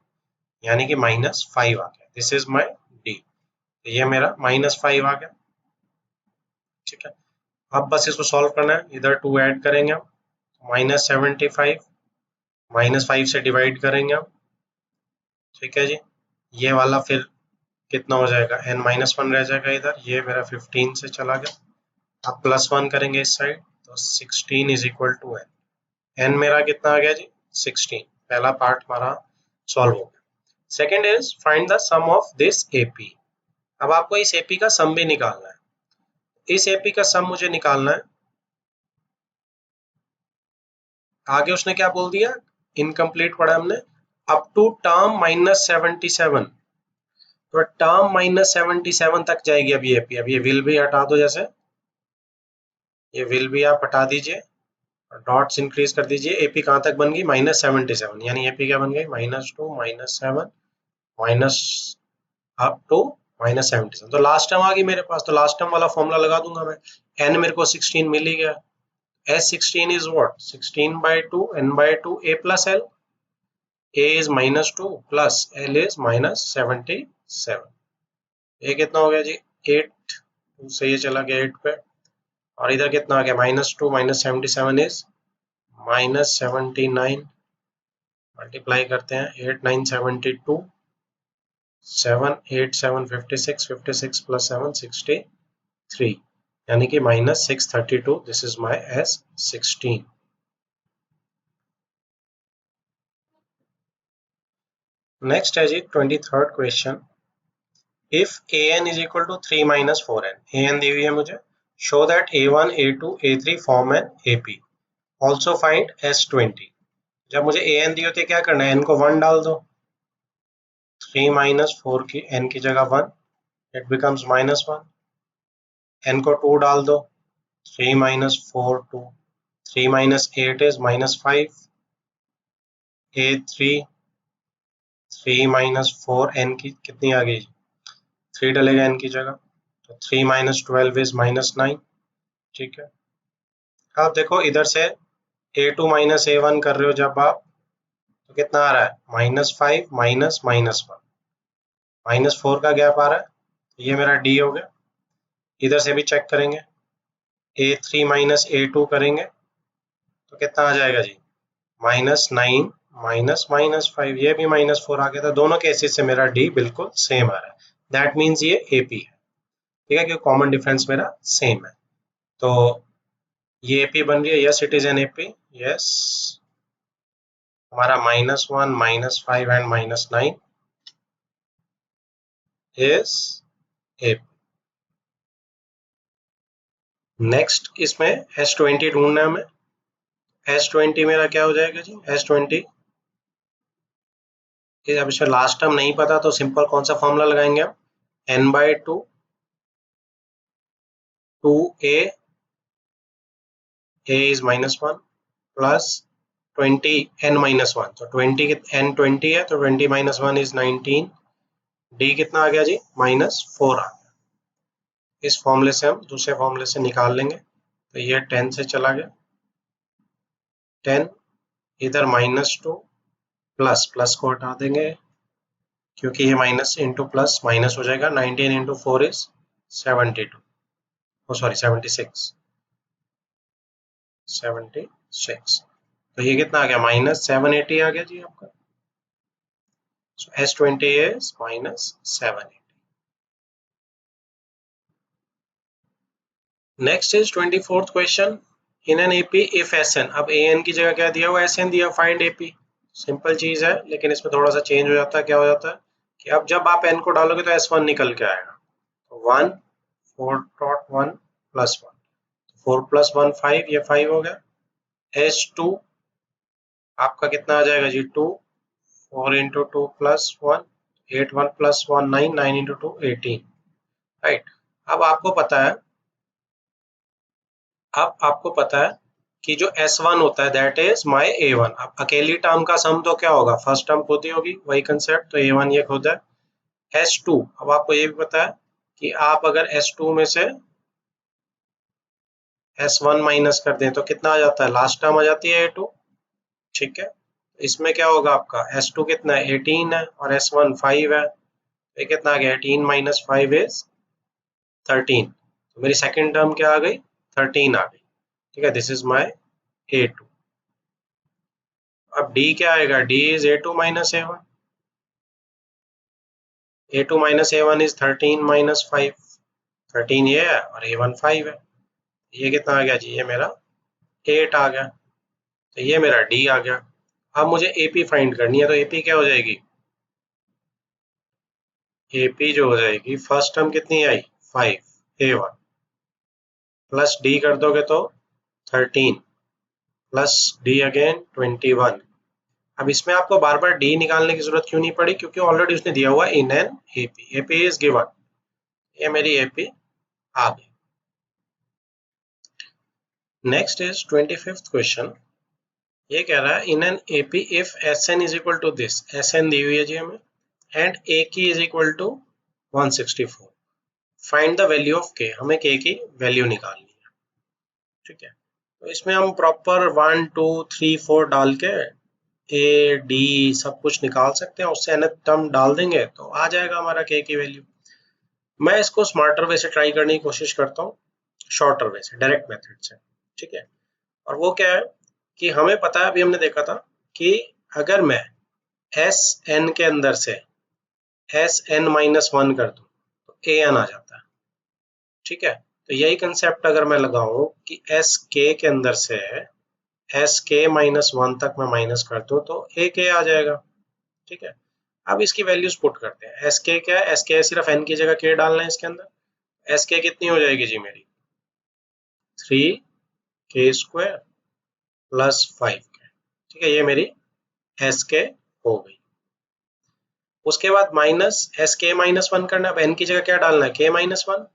यानी कि -5 आ गया। This is my D। ये मेरा -5 आ गया, ठीक है। अब बस इसको सॉल्व करना है, इधर 2 ऐड करेंगे हम, -75 -5 से डिवाइड करेंगे हम, ठीक है जी। ये वाला फिर कितना हो जाएगा, N -1 रह जाएगा इधर, ये मेरा 15 से चला गया। अब +1 करेंगे इस साइड, तो 16 is equal to N। N मेरा कितना आ गया जी, 16। पहला पार्ट हमारा सॉल्व हो गया। Second is find the sum of this AP। अब आपको इस AP का सम भी निकालना है। इस AP का सम मुझे निकालना है। आगे उसने क्या बोल दिया, इनकम्प्लीट पढ़ा हमने, अप टू टर्म -77। तो टर्म -77 तक जाएगी अब ये AP। अब ये विल भी हटा दो, जैसे ये विल भी आप हटा दीजिए, डॉट्स इंक्रीज कर दीजिए। AP कहाँ तक बन गई, -77, यानी AP क्या बन गई, -2 -7 माइनस अप टू -77। तो लास्ट टर्म आ गई मेरे पास, तो लास्ट टर्म वाला फॉर्मूला लगा दूंगा मैं। N मेरे को 16 मिल ही गया। S16 is what, 16/2 N/2 A plus L। A is -2 plus L is -77। ये कितना हो गया जी, 8 से ये चला गया 8 पे, और इधर कितना आ गया, -2 -77 इज -79। मल्टीप्लाई करते हैं, 8 9 72, 7 8 7 56, 56 + 7 63, यानी कि -632। This is my S16। Next है जी 23rd question, if an is equal to 3 minus 4n, an दी हुई है मुझे, show that a1 a2 a3 form an AP, also find S20। जब मुझे an दी होती है क्या करना है, n को 1 डाल दो, 3 minus 4 की n की जगह 1, it becomes -1। n को 2 डाल दो, 3 minus 4 2, 3 minus 8 is -5, a3 3 minus 4 n की कितनी आ गई, 3 डलेगा n की जगह, तो 3 minus 12 is -9, ठीक है। अब देखो इधर से A2 माइनस A1 कर रहे हो जब आप, तो कितना आ रहा है, -5 माइनस -1, -4 का गैप आ रहा है, तो ये मेरा D हो गया। इधर से भी चेक करेंगे, A3 माइनस A2 करेंगे तो कितना आ जाएगा जी, -9 माइनस -5, ये भी -4 आ गया था। दोनों केसेस से मेरा D बिल्कुल सेम आ रहा है, दैट मीन्स ये AP है, ठीक है, क्योंकि कॉमन डिफरेंस मेरा सेम है। तो ये AP बन रही है, yes it is an AP, yes. हमारा -1 -5 एंड -9 इज AP। नेक्स्ट इसमें S20 ढूंढना है हमें। S20 मेरा क्या हो जाएगा जी, S20 अब इसमें लास्ट टर्म नहीं पता तो सिंपल कौन सा फॉर्मूला लगाएंगे हम, N/2 2A, A is -1 plus 20 n minus one, तो 20 n 20 है तो 20 माइनस वन इज 19। डी कितना आ गया जी, -4 आ गया। इस फॉर्मूले से हम दूसरे फॉर्मूले से निकाल लेंगे, तो ये 10 से चला गया, 10 इधर -2 प्लस प्लस को हटा देंगे क्योंकि ये माइनस इंटू प्लस माइनस हो जाएगा। 19 इंटू 4 इज 72, ओ सॉरी 76, 76। तो ये कितना आ गया, -780 आ गया जी आपका। So S20 is -780. Next is 24th question. In an AP, if Sn, अब an की जगह क्या दिया हुआ, Sn दिया, find AP। सिंपल चीज है, लेकिन इसमें थोड़ा सा चेंज हो जाता है। क्या हो जाता है कि अब जब आप n को डालोगे तो S1 निकल के आएगा, तो 1 4.1 प्लस 1, 4 प्लस 1 5, ये 5 हो गया। S2 आपका कितना आ जाएगा जी, 2, 4 into 2 plus 1, 8 1 plus 1 9, 9 into 2 18, right. अब आपको पता है कि जो S1 होता है दैट इज माय A1। अब अकेली टर्म का सम तो क्या होगा, फर्स्ट टर्म खुद ही होगी, वही कंसेप्ट, तो A1 ये खुद है। S2, अब आपको ये भी पता है कि आप अगर S2 में से S1 माइनस कर दें तो कितना आ जाता है, लास्ट टर्म आ जाती है A2, ठीक है। इसमें क्या होगा आपका, S2 कितना है, 18 है, और S1 5 है, ये कितना आ गया, 18 माइनस 5 इज 13। तो मेरी सेकेंड टर्म क्या आ गई, 13 आ गई, ठीक है। This is my A2। अब D क्या आएगा, D is A2 minus A1, A2 minus A1 is 13 minus 5, 13 ये है और A1 5 है, ये कितना आ गया जी, ये मेरा 8 आ गया, तो ये मेरा D आ गया। अब मुझे AP फाइंड करनी है, तो AP क्या हो जाएगी, AP जो हो जाएगी, फर्स्ट टर्म कितनी आई 5 A1 प्लस D कर दोगे तो 13 प्लस D अगेन 21। अब इसमें आपको बार बार D निकालने की जरूरत क्यों नहीं पड़ी, क्योंकि ऑलरेडी उसने दिया हुआ in an AP, AP is given, ये मेरी AP आ गई। Next is 25th question. ये कह रहा है in an AP if Sn is equal to this, Sn दी हुई है जी हमें, and AK is equal to 164, find the value of K, हमें K की वैल्यू निकालनी है, ठीक है। तो इसमें हम प्रॉपर 1 2 3 4 डाल के A D सब कुछ निकाल सकते हैं, उससे nth टर्म डाल देंगे तो आ जाएगा हमारा K की वैल्यू। मैं इसको स्मार्टर वे से ट्राई करने की कोशिश करता हूँ, शॉर्टर वे से, डायरेक्ट मेथड से, ठीक है। और वो क्या है कि हमें पता है, अभी हमने देखा था कि अगर मैं एस एन के अंदर से एस एन माइनस वन कर दूं तो ए एन आ जाता है, ठीक है। तो यही कंसेप्ट अगर मैं लगाऊं कि एस के अंदर से एस के माइनस वन तक मैं माइनस कर दूं तो ए के आ जाएगा, ठीक है। अब इसकी वैल्यूज पुट करते हैं। एस के क्या है, एस के सिर्फ एन की जगह के डालना है इसके अंदर। एस के कितनी हो जाएगी जी मेरी, 3k² प्लस 5k, ठीक है, ये मेरी एस के हो गई। उसके बाद माइनस एस के माइनस वन करना, अब एन की जगह क्या डालना है, के माइनस वन,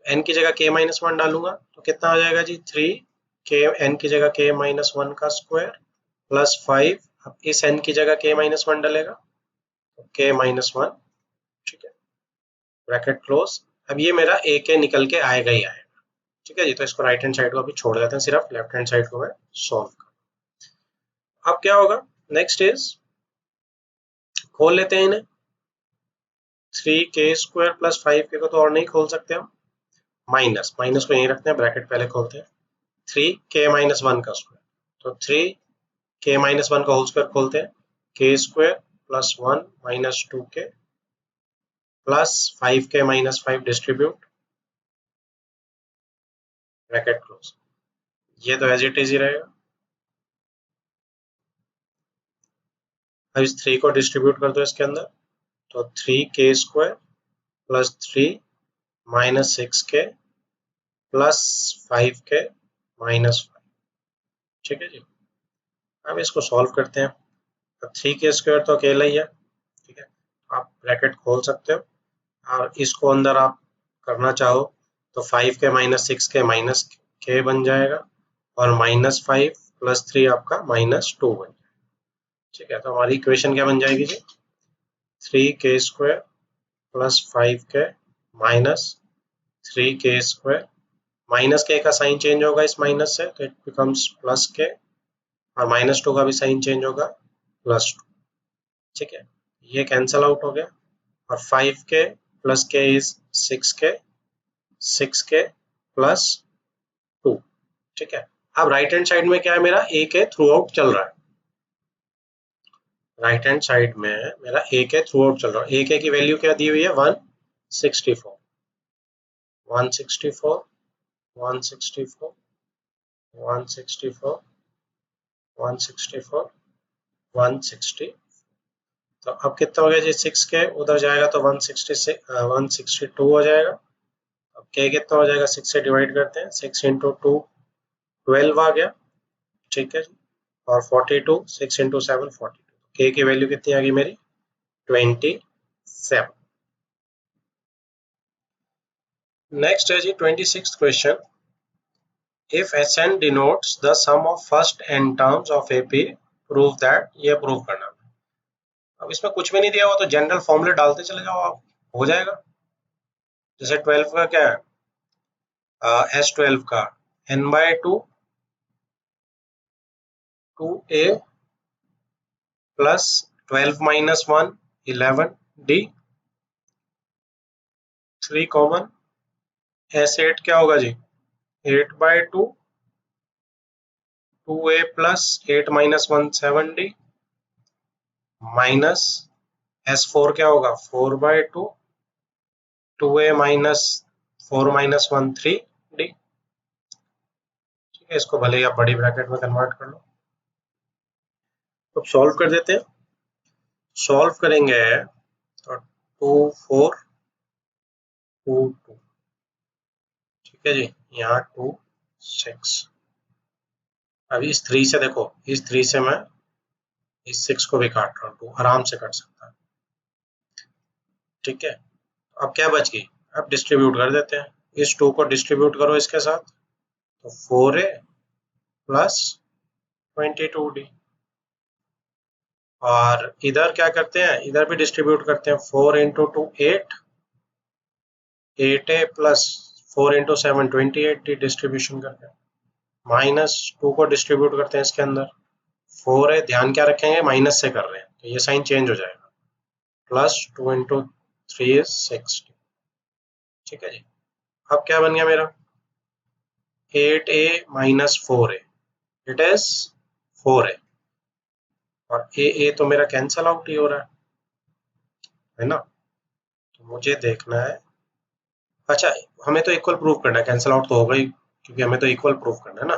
एन की जगह के माइनस वन डालूंगा तो कितना आ जाएगा जी, 3k, एन की जगह के माइनस वन का स्क्वायर प्लस 5, अब इस एन की जगह के माइनस वन डलेगा तो के माइनस वन, ठीक है, ब्रैकेट क्लोज। अब ये मेरा ए के निकल के आएगा ही आएगा, ठीक है जी। तो इसको राइट हैंड साइड को अभी छोड़ देते हैं, सिर्फ लेफ्ट हैंड साइड को मैं सॉल्व कर। अब क्या होगा, नेक्स्ट इज खोल लेते हैं इन्हें, 3k² प्लस 5k को तो और नहीं खोल सकते हम, माइनस माइनस को यहीं रखते हैं, ब्रैकेट पहले खोलते हैं, 3k माइनस वन का स्क्वायर, तो 3k माइनस वन का होल स्क्वायर खोलते हैं, k² plus 1 minus 2k plus 5k minus 5 distribute, bracket close. ये तो एज इट इज ही रहेगा। अब इस 3 को डिस्ट्रीब्यूट कर दो इसके अंदर, तो 3k² plus 3 minus 6k plus 5k minus 5, ठीक है जी। अब इसको सॉल्व करते हैं। अब 3k² तो अकेला ही है, ठीक है, आप ब्रैकेट खोल सकते हो, और इसको अंदर आप करना चाहो तो 5k minus 6k minus k बन जाएगा, और माइनस 5 प्लस 3 आपका -2 बन जाएगा। ठीक है, तो हमारी इक्वेशन क्या बन जाएगी जी, 3k² plus 5k minus 3k², minus के का साइन चेंज होगा इस माइनस से तो इट बिकम्स प्लस के, और -2 का भी साइन चेंज होगा +2। ठीक है, ये कैंसल आउट हो गया, और 5k प्लस के इज 6k, 6k प्लस 2। ठीक है, अब राइट हैंड साइड में क्या है मेरा, ए के थ्रू आउट चल रहा है। राइट हैंड साइड में मेरा ए के थ्रू आउट चल रहा है। ए के की वैल्यू क्या दी हुई है, 164, 164, 164, 164, 164, 160। तो अब कितना हो गया जी, 6 के उधर जाएगा तो 166, 162 हो जाएगा। अब के कितना हो जाएगा, 6 से डिवाइड करते हैं, 6 इंटू 2 12 आ गया। ठीक है जी, और 42, 6 इंटू 7 42। के की वैल्यू कितनी आ गई मेरी, 27। नेक्स्ट है जी 26th question, if Sn denotes the sum of first n terms of AP, prove that, ये प्रूव करना। अब इसमें कुछ भी नहीं दिया हुआ तो जनरल फॉर्मूले डालते चले जाओ आप, हो जाएगा। जैसे 12 का क्या है, S12 का n/2 2a plus 12 minus 1 11d, 3 common, S8 क्या होगा जी, 8/2 2a plus 8 minus 1 7d, minus S4 क्या होगा, 4/2 2a माइनस 4 माइनस 1 3d। ठीक है, इसको भले ही आप बड़ी ब्रैकेट में कन्वर्ट कर लो। तो सॉल्व कर देते हैं। सॉल्व करेंगे तो 2 4 2 2। ठीक है जी, यहाँ 2 6। अब इस 3 से देखो, इस 3 से मैं इस 6 को भी काट रहा हूँ, 2 आराम से कट सकता है। ठीक है, अब क्या बच गई, अब डिस्ट्रीब्यूट कर देते हैं। इस 2 को डिस्ट्रीब्यूट करो इसके साथ, तो 4a प्लस 22d, और इधर क्या करते हैं, इधर भी डिस्ट्रीब्यूट करते हैं, 4 into 2 8, 8a plus 4 into 7 28d distribution करते हैं, माइनस 2 को डिस्ट्रीब्यूट करते हैं इसके अंदर, 4 है, ध्यान क्या रखेंगे माइनस से कर रहे हैं तो ये साइन चेंज हो जाएगा, प्लस 2 इंटू 3 इज 6। ठीक है जी, अब क्या बन गया मेरा, 8a minus 4a, it is 4a, और a तो मेरा कैंसल आउट ही हो रहा है ना। तो मुझे देखना है, अच्छा हमें तो इक्वल प्रूफ करना है, कैंसल आउट तो होगा ही क्योंकि हमें तो इक्वल प्रूफ करना है ना।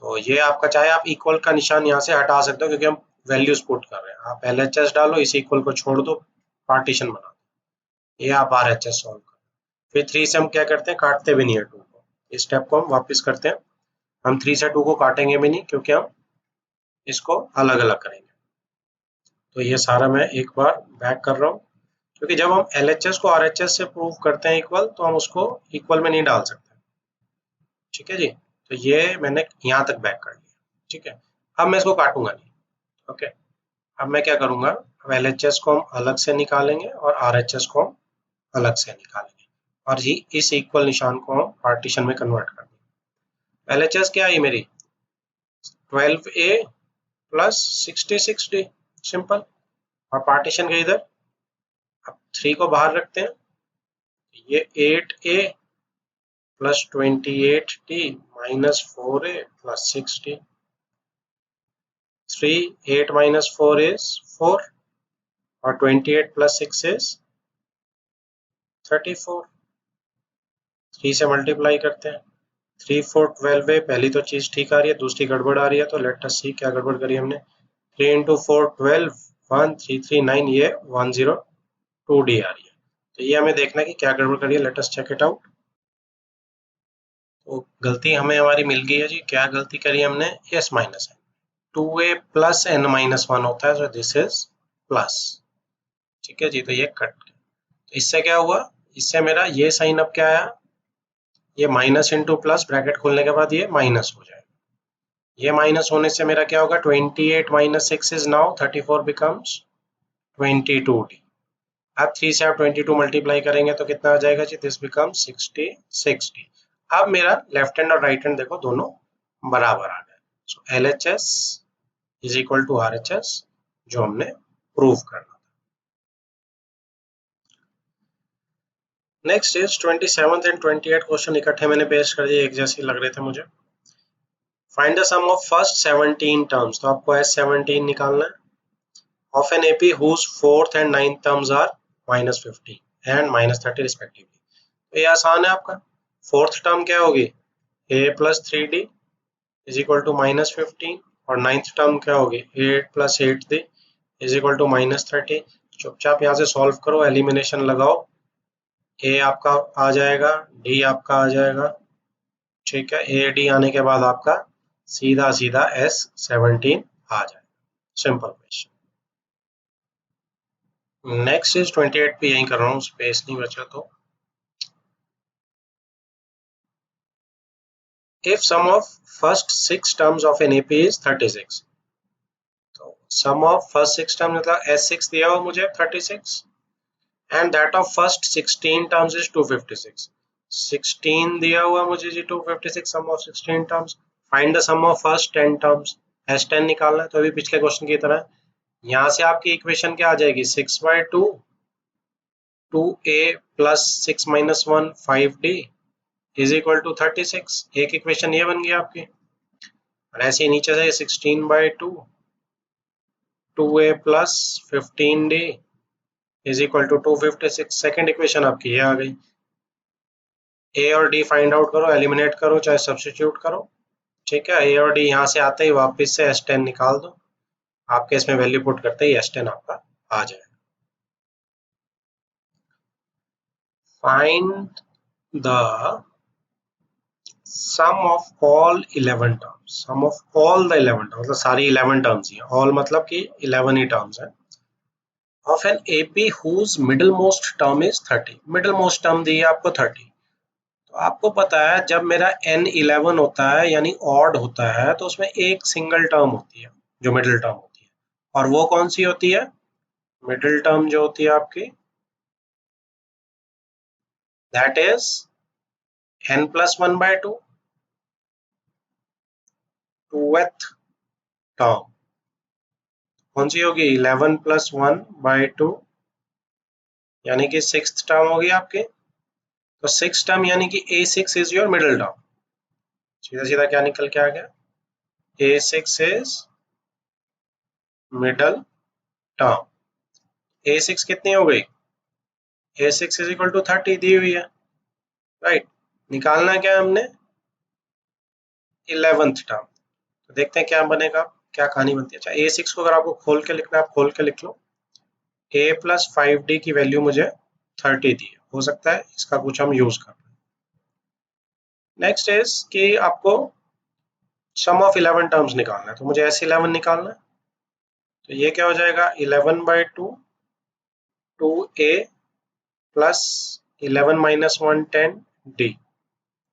तो ये आपका, चाहे आप इक्वल का निशान यहाँ से हटा सकते हो क्योंकि हम वैल्यूज पुट कर रहे हैं, आप LHS डालो, इस इक्वल को छोड़ दो, पार्टीशन बना दो, ये आप RHS सॉल्व करो। फिर 3 से हम क्या करते हैं, काटते भी नहीं है 2 को, इस स्टेप को हम वापस करते हैं। हम 3 से 2 को काटेंगे भी नहीं क्योंकि हम इसको अलग अलग करेंगे। तो ये सारा मैं एक बार बैक कर रहा हूँ, क्योंकि जब हम LHS को RHS से प्रूव करते हैं इक्वल, तो हम उसको इक्वल में नहीं डाल सकते। ठीक है जी, तो ये मैंने यहाँ तक बैक कर लिया। ठीक है, अब मैं इसको काटूंगा नहीं। ओके, अब मैं क्या करूंगा, अब LHS को हम अलग से निकालेंगे और RHS को हम अलग से निकालेंगे, और ये इस इक्वल निशान को हम पार्टीशन में कन्वर्ट कर देंगे। LHS क्या आई मेरी, 12a प्लस 66d, सिंपल, और पार्टीशन के इधर अब 3 को बाहर रखते हैं, ये 8a plus 28d minus 4a plus 6d, 3 8 minus 4 is 4, और 28 प्लस 6 इज 34। 3 से मल्टीप्लाई करते हैं, 3 4 12 है, पहली तो चीज ठीक आ रही है, दूसरी गड़बड़ आ रही है, तो लेट अस सी क्या गड़बड़ करी हमने। 3 इंटू 4 12, 1339, ये 102d आ रही है। तो ये हमें देखना है कि क्या गड़बड़ करी है, let us check it out. तो गलती हमें हमारी मिल गई है जी, क्या गलती करी हमने, यस माइनस है, 2a प्लस n माइनस 1 होता है, सो दिस इज प्लस। ठीक है जी, तो ये कट, तो इससे क्या हुआ, इससे मेरा ये साइन अब क्या आया, ये माइनस इंटू प्लस, ब्रैकेट खोलने के बाद ये माइनस हो जाएगा, ये माइनस होने से मेरा क्या होगा, 28 minus 6 is now 34 becomes 22d। अब 3 से आप 22 मल्टीप्लाई करेंगे तो कितना आ जाएगा जी, दिस बिकम्स 66d। अब मेरा लेफ्ट हैंड और राइट हैंड देखो दोनों बराबर आ गए। So LHS is equal to RHS, जो हमने प्रूव करना। Next is 27th and 28th question इकट्ठे मैंने पेश कर दिए, एक जैसे लग रहे थे मुझे। Find the sum of first 17 terms, तो आपको S17 निकालना है of an AP whose fourth and ninth terms are -50 and -30 respectively। तो ये आसान है आपका। फोर्थ टर्म क्या होगी, a plus 3d is equal to -15, और नाइन्थ टर्म क्या होगी, 8 plus 8d is equal to -30। चुपचाप यहाँ से सॉल्व करो, एलिमिनेशन लगाओ, a आपका आ जाएगा, d आपका आ जाएगा, ठीक है। ए डी आने के बाद आपका सीधा सीधा S17 आ जाएगा। Simple question. नेक्स्ट इज 28 पे यही कर रहा हूँ, स्पेस नहीं बचा तो। If sum of first 6 terms of an AP is 36, तो सम ऑफ फर्स्ट 6 टर्म्स मतलब S6 दिया हुआ मुझे 36 and that of first 16 terms is 256। 16 दिया हुआ मुझे जी 256, sum of 16 terms. Find the sum of first 10 terms, S10 निकालना है। तो अभी पिछले क्वेश्चन की तरह यहाँ से आपकी इक्वेशन क्या आ जाएगी, 6/2 2a plus 6 minus 1 5d is equal to 36। एक इक्वेशन ये बन गई आपकी। और ऐसे ही नीचे से 16/2 2a plus 15d is equal to 256। Second equation आपकी ये आ गई। a और d फाइंड आउट करो, एलिमिनेट करो, चाहे सब्स्टिट्यूट करो, ठीक है। a और d यहाँ से आते ही वापस से S10 निकाल दो, आपके इसमें वैल्यू पुट करते ही S10 आपका आ जाएगा। Find the sum of all 11 terms, sum of all the 11 terms, मतलब सारी 11 टर्म्स ही all मतलब कि 11 ही टर्म्स है, of an AP whose middle most term is 30। middle most term दी है आपको 30। तो आपको पता है जब मेरा n 11 होता है यानी ऑड होता है तो उसमें एक सिंगल टर्म होती है जो मिडिल टर्म होती है, और वो कौन सी होती है, मिडिल टर्म जो होती है आपकी दैट इज n+1/2 टूवेथ टर्म। कौन सी होगी, 11 + 1/2 यानी कि 6th टर्म होगी आपकी। तो 6th टर्म यानी कि A6 is your middle term. सीधा सीधा क्या निकल के आ गया, A6 is middle term. A6 कितनी हो गई, A6 इज इक्वल टू 30 दी हुई है, राइट। निकालना क्या है हमने, 11th टर्म। तो देखते हैं क्या बनेगा, क्या कहानी बनती है। अच्छा A6 को अगर आपको खोल के लिखना है आप खोल के लिख लो। A + 5D की वैल्यू मुझे 30 दी है, हो सकता है इसका कुछ हम यूज कर। नेक्स्ट इज कि आपको सम ऑफ 11 टर्म्स निकालना है, तो मुझे S11 निकालना है। तो ये क्या हो जाएगा, 11/2 2a प्लस 11 - 1 10d,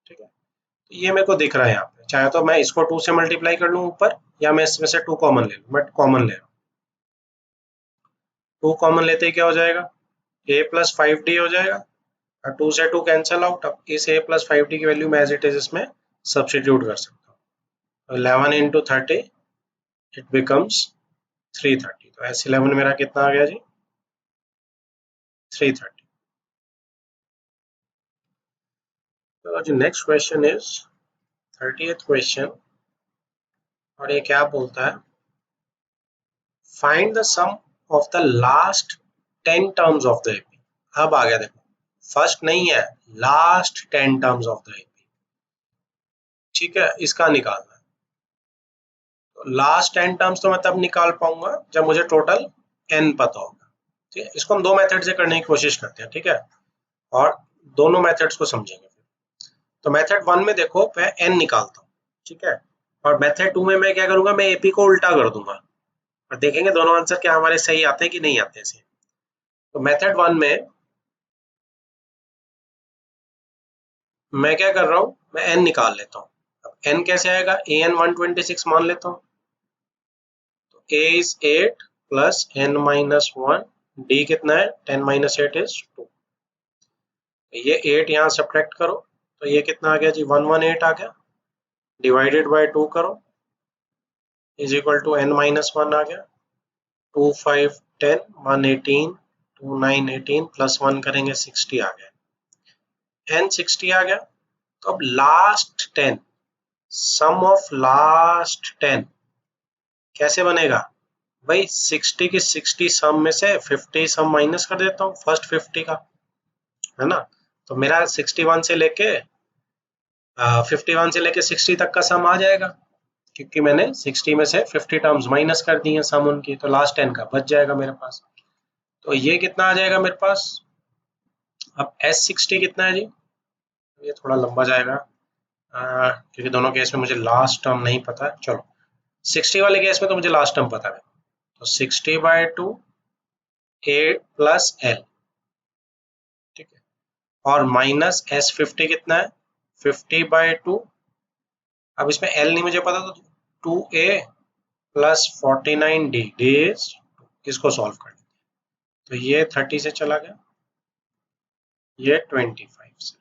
ठीक है। तो ये मेरे को दिख रहा है यहाँ पे, चाहे तो मैं इसको 2 से मल्टीप्लाई कर लूँ ऊपर, या मैं इसमें से 2 कॉमन ले लूँ। मैं कॉमन ले रहा हूँ, 2 कॉमन लेते ही क्या हो जाएगा, a + 5d हो जाएगा, और 2 से 2 कैंसिल आउट। अब इस a + 5d की वैल्यू मैं एज इट इज इसमें सब्स्टिट्यूट कर सकता हूँ। 11 × 30 इट बिकम्स 330। तो S11 मेरा कितना आ गया जी, 330। तो जो next question is 30th question, और ये क्या बोलता है, find the sum of the last 10 terms of the AP। अब आ गया देखो, फर्स्ट नहीं है, last 10 terms of the AP, ठीक है, इसका निकालना है। तो लास्ट 10 टर्म्स तो मैं तब निकाल पाऊंगा जब मुझे टोटल n पता होगा, ठीक है। इसको हम दो मेथड से करने की कोशिश करते हैं, ठीक है, और दोनों मेथड्स को समझेंगे। तो मेथड 1 में देखो मैं n निकालता हूँ, ठीक है, और मेथड 2 में मैं क्या करूंगा, मैं AP को उल्टा कर दूंगा, और देखेंगे दोनों आंसर क्या हमारे सही आते हैं कि नहीं आते हैं। तो मेथड 1 में मैं क्या कर रहा हूँ, मैं n निकाल लेता हूँ। अब अब n कैसे आएगा, an 126 मान लेता हूँ, तो a is 8 plus n minus 1, d कितना है 10 माइनस 8 इज 2। ये 8 यहाँ सब्ट्रैक्ट करो तो ये कितना आ गया जी 118 आ गया, डिवाइडेड बाय 2 करो is equal to n minus 1 आ गया, 2 5 10 118 2 9 18 प्लस 1 करेंगे 60 आ गया, n 60 आ गया। तो अब लास्ट 10, सम ऑफ लास्ट 10 कैसे बनेगा भाई, 60 की 60 सम में से 50 सम माइनस कर देता हूँ फर्स्ट 50 का, है ना। तो मेरा 61 से लेके 51 से लेके 60 तक का सम आ जाएगा, क्योंकि मैंने 60 में से 50 टर्म्स माइनस कर दी हैं सम उनकी, तो लास्ट 10 का बच जाएगा मेरे पास। तो ये कितना आ जाएगा मेरे पास, अब S60 कितना है जी, ये थोड़ा लंबा जाएगा क्योंकि दोनों केस में मुझे लास्ट टर्म नहीं पता है। चलो 60 वाले केस में तो मुझे लास्ट टर्म पता है, तो 60/2 a प्लस l, ठीक है, और माइनस S50 कितना है 50/2, अब इसमें l नहीं मुझे पता तो 2a plus 49d, d is, इसको सॉल्व कर, तो ये 30 से चला गया, ये 25 से,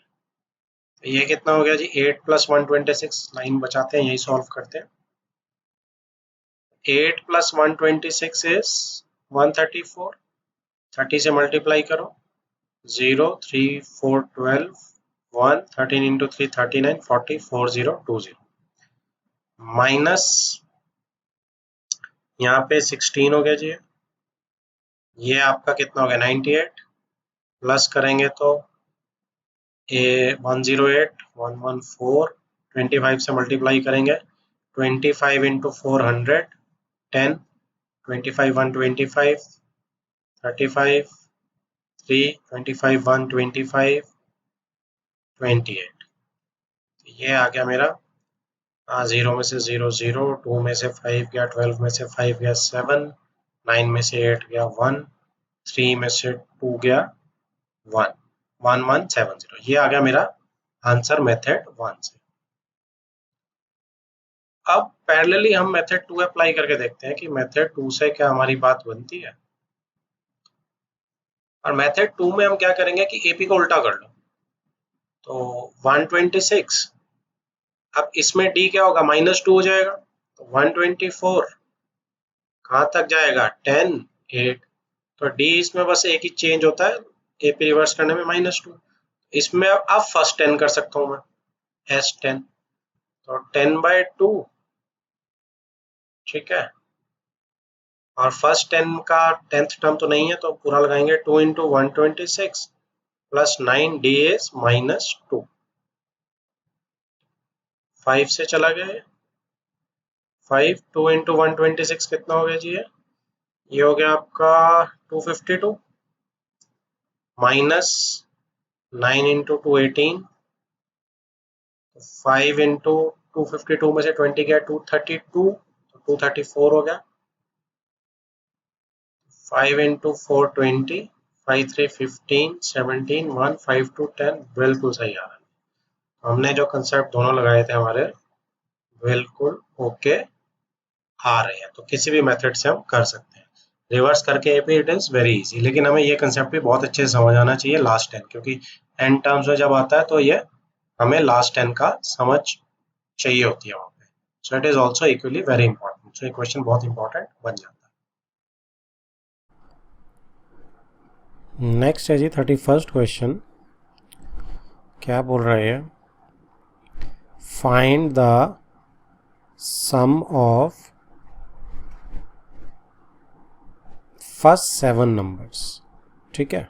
तो ये कितना हो गया जी 8 प्लस 126, लाइन बचाते हैं यही सॉल्व करते हैं, 8 प्लस 126 इज 134, 30 से मल्टीप्लाई करो 0 3 4 12 1 13 इंटू 3 39 40 4020, माइनस यहाँ पे 16 हो गया जी, ये आपका कितना हो गया 98, प्लस करेंगे तो 108 114, 25 से मल्टीप्लाई करेंगे 25 इंटू 400 10, 25 125 35 3 25 125 28, ये आ गया मेरा 0 में से 0 0, 2 में से 5 गया, 12 में से 5 गया 7, 9 में से 8 गया 1, 3 में से 2 गया 1, 1170, ये आ गया मेरा आंसर मेथड 1 से। अब पैरेलली हम मेथड 2 अप्लाई करके देखते हैं कि मेथड 2 से क्या हमारी बात बनती है। और मेथड 2 में हम क्या करेंगे कि एपी को उल्टा कर लो, तो 126, अब इसमें डी क्या होगा -2 हो जाएगा, तो 124 कहाँ तक जाएगा 10 8, तो डी इसमें बस एक ही चेंज होता है एपी रिवर्स करने में -2, इसमें अब फर्स्ट 10 कर सकता हूँ मैं S10, तो 10/2, ठीक है, और फर्स्ट 10 का 10th टर्म तो नहीं है तो पूरा लगाएंगे 2 इंटू 126 प्लस 9, डी इज -2, 5 से चला गया 5, 2 इंटू 126 कितना हो गया जी, ये हो गया आपका 252, माइनस 9 इंटू 2 18, 5 इंटू 252 में से 20 गया 232, तो 234 हो गया, 5 इंटू 4 20, 5 3 15 17 1 5 2 10, बिल्कुल सही आ रहा है। हमने जो कंसेप्ट दोनों लगाए थे हमारे बिल्कुल ओके आ रहे हैं, तो किसी भी मेथड से हम कर सकते हैं रिवर्स करके AP, it is very easy. लेकिन हमें ये कंसेप्ट भी बहुत अच्छे से समझ आना चाहिए लास्ट 10, क्योंकि एंड टर्म्स में जब आता है तो ये हमें लास्ट 10 का समझ चाहिए होती है वहाँ पे, so it is also equally very important. So ये क्वेश्चन बहुत इंपॉर्टेंट बन जाता है।
नेक्स्ट है जी 31st क्वेश्चन, क्या बोल रहे हैं, find the sum of first 7 numbers, ठीक है,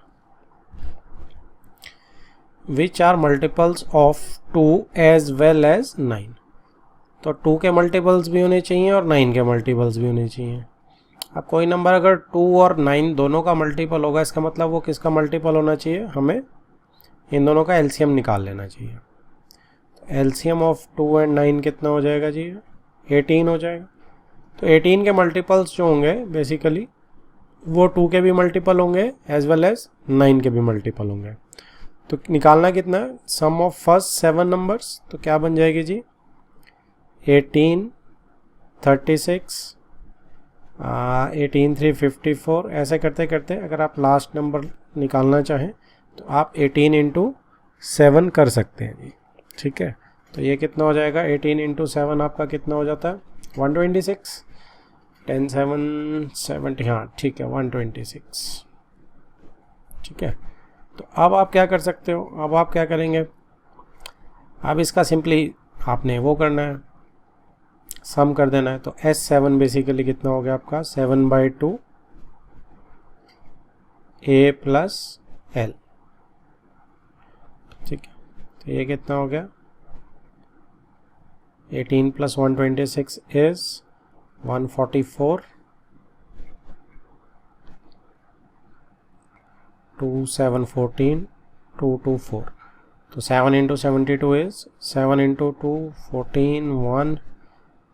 which are multiples of 2 as well as 9, तो 2 के मल्टीपल्स भी होने चाहिए और 9 के मल्टीपल्स भी होने चाहिए। अब कोई नंबर अगर 2 और 9 दोनों का मल्टीपल होगा, इसका मतलब वो किसका मल्टीपल होना चाहिए, हमें इन दोनों का एलसीएम निकाल लेना चाहिए। तो एलसीएम ऑफ 2 एंड 9 कितना हो जाएगा जी, 18 हो जाएगा। तो 18 के मल्टीपल्स जो होंगे बेसिकली वो 2 के भी मल्टीपल होंगे एज वेल एज 9 के भी मल्टीपल होंगे। तो निकालना कितना है, सम ऑफ फर्स्ट 7 नंबर्स, तो क्या बन जाएगी जी 18 36 18 3 54। ऐसे करते करते अगर आप लास्ट नंबर निकालना चाहें तो आप 18 इंटू 7 कर सकते हैं जी। ठीक है, तो ये कितना हो जाएगा, 18 इंटू 7 आपका कितना हो जाता है 126। 10 7 70, हाँ ठीक है 126। ठीक है, तो अब आप क्या कर सकते हो, अब आप क्या करेंगे, अब इसका सिंपली आपने वो करना है, सम कर देना है। तो S7 बेसिकली कितना हो गया आपका 7/2 A प्लस L। ठीक है, तो ये कितना हो गया 18 प्लस 126 इज 144। 2 7 14 2 2 4। तो 7 इंटू 72 इज 7 इंटू 2 14 1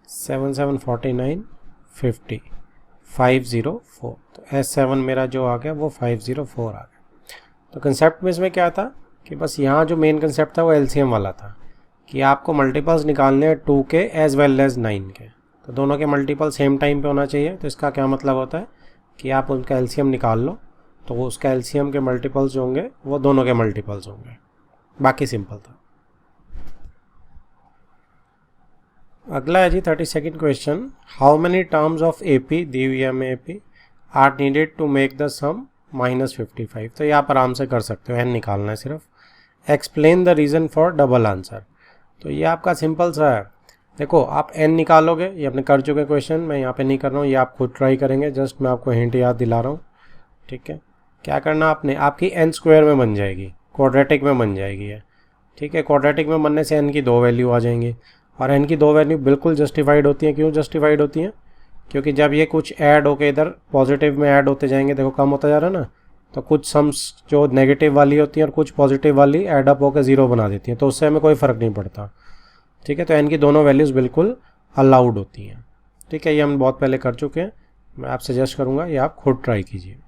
7 7 49 50 504। तो S7 मेरा जो आ गया वो 504 आ गया। तो कंसेप्ट में इसमें क्या था कि बस यहाँ जो मेन कंसेप्ट था वो LCM वाला था कि आपको मल्टीपल्स निकालने हैं 2 के एज वेल एज 9 के। तो दोनों के मल्टीपल सेम टाइम पे होना चाहिए। तो इसका क्या मतलब होता है कि आप उनका LCM निकाल लो तो वो उसका LCM के मल्टीपल्स जो होंगे वो दोनों के मल्टीपल्स होंगे। बाकी सिंपल था। अगला है जी 32nd question, how many terms of AP दी हुई है AP are needed to make the sum -55। तो ये आप आराम से कर सकते हो, n निकालना है सिर्फ। Explain the reason for double answer. तो ये आपका सिंपल सा है, देखो आप n निकालोगे, ये अपने कर चुके क्वेश्चन, मैं यहाँ पे नहीं कर रहा हूँ, ये आप खुद ट्राई करेंगे, जस्ट मैं आपको हिंट याद दिला रहा हूँ। ठीक है, क्या करना आपने, आपकी n स्क्वायर में बन जाएगी, क्वाड्रेटिक में बन जाएगी है। ठीक है, क्वाड्रेटिक में बनने से n की 2 वैल्यू आ जाएंगी और n की 2 वैल्यू बिल्कुल जस्टिफाइड होती हैं। क्यों जस्टिफाइड होती हैं, क्योंकि जब ये कुछ ऐड होके इधर पॉजिटिव में ऐड होते जाएंगे, देखो कम होता जा रहा है ना, तो कुछ सम्स जो नेगेटिव वाली होती हैं और कुछ पॉजिटिव वाली ऐड अप होकर 0 बना देती हैं, तो उससे हमें कोई फ़र्क नहीं पड़ता। ठीक है, तो n की दोनों वैल्यूज़ बिल्कुल अलाउड होती हैं। ठीक है, ये हम बहुत पहले कर चुके हैं, मैं आप सजेस्ट करूँगा ये आप खुद ट्राई कीजिए।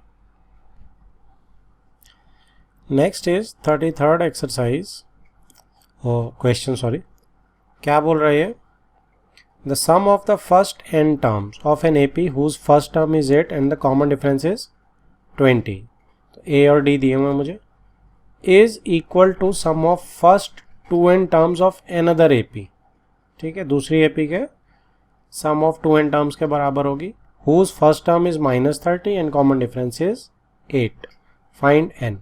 Next is 33rd exercise question, sorry, क्या बोल रहा है, the sum of the first n terms of an AP whose first term is 8 and the common difference is 20। तो A और D दिए हुए मुझे, is equal to sum of first 2n terms of another AP। ठीक है, दूसरी AP के सम of 2n terms के बराबर होगी, whose first term is -30 and common difference is 8, find n।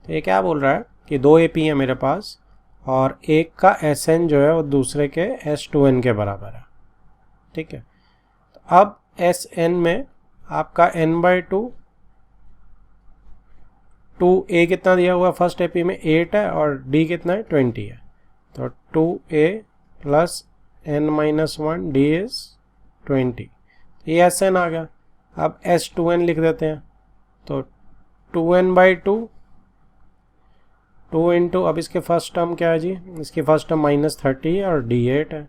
तो ये क्या बोल रहा है कि 2 AP है मेरे पास और एक का Sn जो है वो दूसरे के S2n के बराबर है। ठीक है, तो अब Sn में आपका n/2, 2A कितना दिया हुआ फर्स्ट AP में 8 है और D कितना है 20 है, तो 2A plus n-1 D is 20। ये Sn आ गया। अब S2n लिख देते हैं, तो 2n/2 2 इंटू, अब इसके फर्स्ट टर्म क्या है जी, इसकी फर्स्ट टर्म -30 है और D 8 है,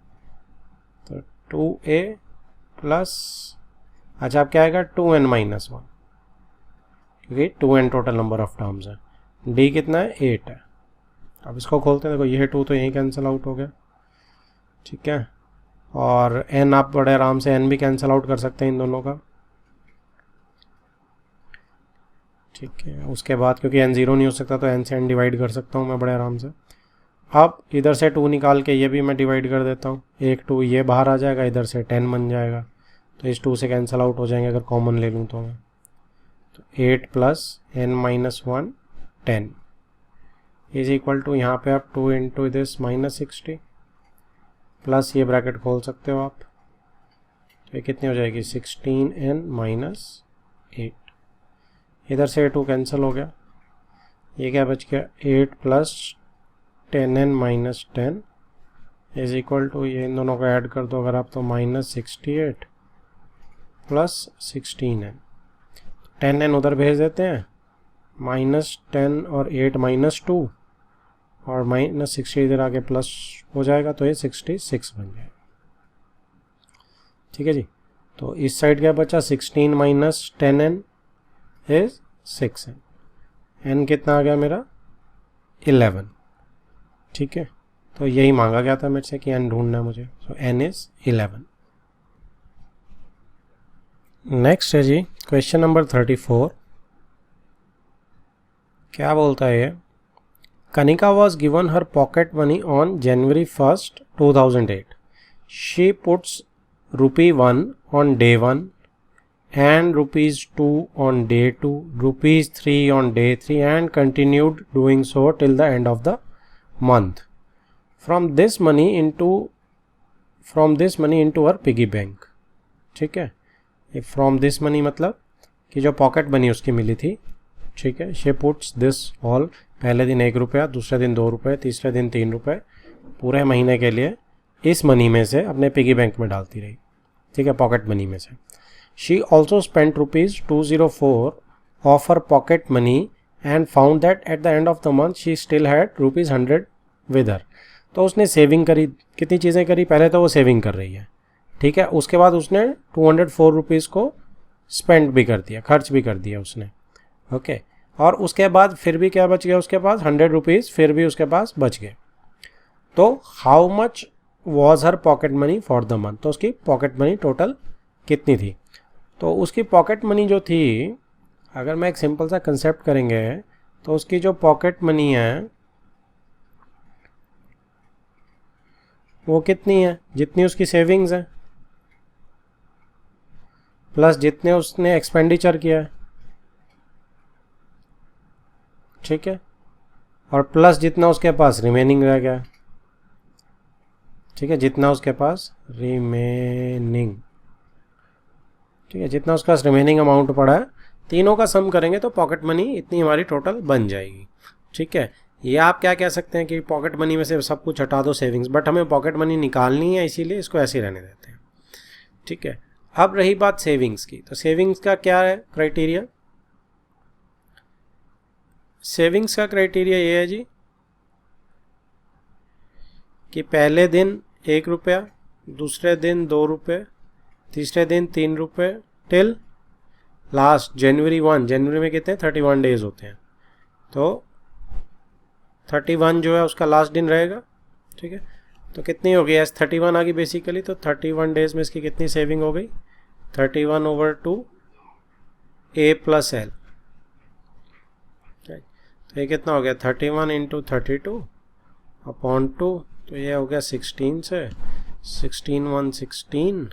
तो 2A प्लस, अच्छा अब क्या आएगा 2n-1, क्योंकि 2n total number of terms है, D कितना है 8 है। अब इसको खोलते हैं, देखो ये 2 तो यहीं कैंसिल आउट हो गया। ठीक है, और n आप बड़े आराम से n भी कैंसिल आउट कर सकते हैं इन दोनों का। ठीक है, उसके बाद क्योंकि n 0 नहीं हो सकता तो n से n डिवाइड कर सकता हूँ मैं बड़े आराम से। अब इधर से 2 निकाल के ये भी मैं डिवाइड कर देता हूँ, एक 2 ये बाहर आ जाएगा, इधर से 10 बन जाएगा, तो इस 2 से कैंसिल आउट हो जाएंगे अगर कॉमन ले लूँ तो मैं। तो 8 plus n-1 10 is equal to, यहाँ पे आप 2 इंटू दिस -60 प्लस ये ब्रैकेट खोल सकते हो आप, तो ये कितनी हो जाएगी 16n-8। इधर से 2 कैंसिल हो गया, ये क्या बच गया 8 plus 10n-10 is equal to, ये इन दोनों को ऐड कर दो अगर आप, तो -68 प्लस 16n। 10n उधर भेज देते हैं, -10 और 8 -2 और -60 इधर आके प्लस हो जाएगा, तो ये 66 बन जाएगा। ठीक है जी, तो इस साइड क्या बचा 16 - 10n इज 6n, n कितना आ गया मेरा 11। ठीक है, तो यही मांगा गया था मेरे से कि n ढूंढना है मुझे. सो n इज 11. नेक्स्ट है जी क्वेश्चन नंबर 34. क्या बोलता है ये? Kanika was given her pocket money on January 1st, 2008. She puts ₹1 on day 1 and ₹2 on day 2, ₹3 on day 3 and continued doing so till the end of the month. From this money into her piggy bank. ठीक है, ये from this money मतलब कि जो pocket money उसकी मिली थी. ठीक है, she puts this all, पहले दिन 1 रुपया, दूसरे दिन 2 रुपये, तीसरे दिन 3 रुपये, पूरे महीने के लिए इस मनी में से अपने पिगी बैंक में डालती रही. ठीक है, पॉकेट मनी में से. She also spent ₹204 of her pocket money and found that at the end of the month she still had ₹100 with her. तो उसने सेविंग करी. कितनी चीज़ें करी? पहले तो वो सेविंग कर रही है. ठीक है, उसके बाद उसने ₹204 को स्पेंड भी कर दिया, खर्च भी कर दिया उसने. ओके, और उसके बाद फिर भी क्या बच गया उसके पास? ₹100 फिर भी उसके पास बच गए. तो how much was her pocket money for the month? तो उसकी पॉकेट मनी टोटल कितनी थी? तो उसकी पॉकेट मनी जो थी, अगर मैं एक सिंपल सा कंसेप्ट करेंगे तो उसकी जो पॉकेट मनी है वो कितनी है? जितनी उसकी सेविंग्स है प्लस जितने उसने एक्सपेंडिचर किया है. ठीक है, और प्लस जितना उसके पास रिमेनिंग रह गया. ठीक है, जितना उसके पास रिमेनिंग, ठीक है, जितना उसके पास रिमेनिंग अमाउंट पड़ा है, तीनों का सम करेंगे तो पॉकेट मनी इतनी हमारी टोटल बन जाएगी. ठीक है, ये आप क्या कह सकते हैं कि पॉकेट मनी में से सब कुछ हटा दो सेविंग्स, बट हमें पॉकेट मनी निकालनी है, इसीलिए इसको ऐसे ही रहने देते हैं. ठीक है, अब रही बात सेविंग्स की. तो सेविंग्स का क्या है क्राइटेरिया? सेविंग्स का क्राइटेरिया ये है जी कि पहले दिन 1 रुपया, दूसरे दिन 2 रुपये, तीसरे दिन 3 रुपये, टिल लास्ट जनवरी 1. जनवरी में कितने? 31 डेज होते हैं. तो 31 जो है उसका लास्ट दिन रहेगा. ठीक है, तो कितनी हो गई? एस 31 आ गई बेसिकली. तो 31 डेज में इसकी कितनी सेविंग हो गई? 31/2 A + L. तो ये कितना हो गया? 31 × 32/2. तो ये हो गया 16 से 16 1 16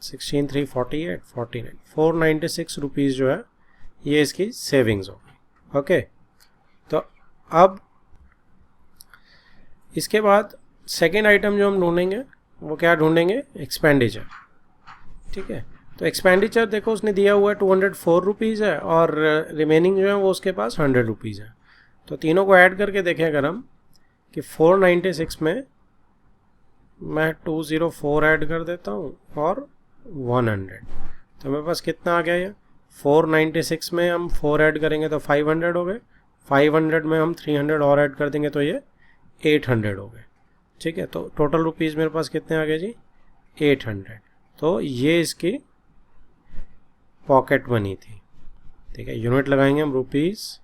16 3 48 49 496 रुपीज़ जो है ये इसकी सेविंग्स हो गई. ओके, तो अब इसके बाद सेकेंड आइटम जो हम ढूंढेंगे वो क्या ढूंढेंगे? एक्सपेंडिचर. ठीक है, तो एक्सपेंडिचर देखो उसने दिया हुआ है ₹204 है और रिमेनिंग जो है वो उसके पास ₹100 है. तो तीनों को ऐड करके देखें अगर हम कि 496 में मैं 204 ऐड कर देता हूँ और 100, तो मेरे पास कितना आ गया? ये 496 में हम 4 ऐड करेंगे तो 500 हो गए. 500 में हम 300 और ऐड कर देंगे तो ये 800 हो गए. ठीक है, तो टोटल रुपीज़ मेरे पास कितने आ गए जी? 800. तो ये इसकी पॉकेट मनी थी. ठीक है, यूनिट लगाएंगे हम रुपीज़.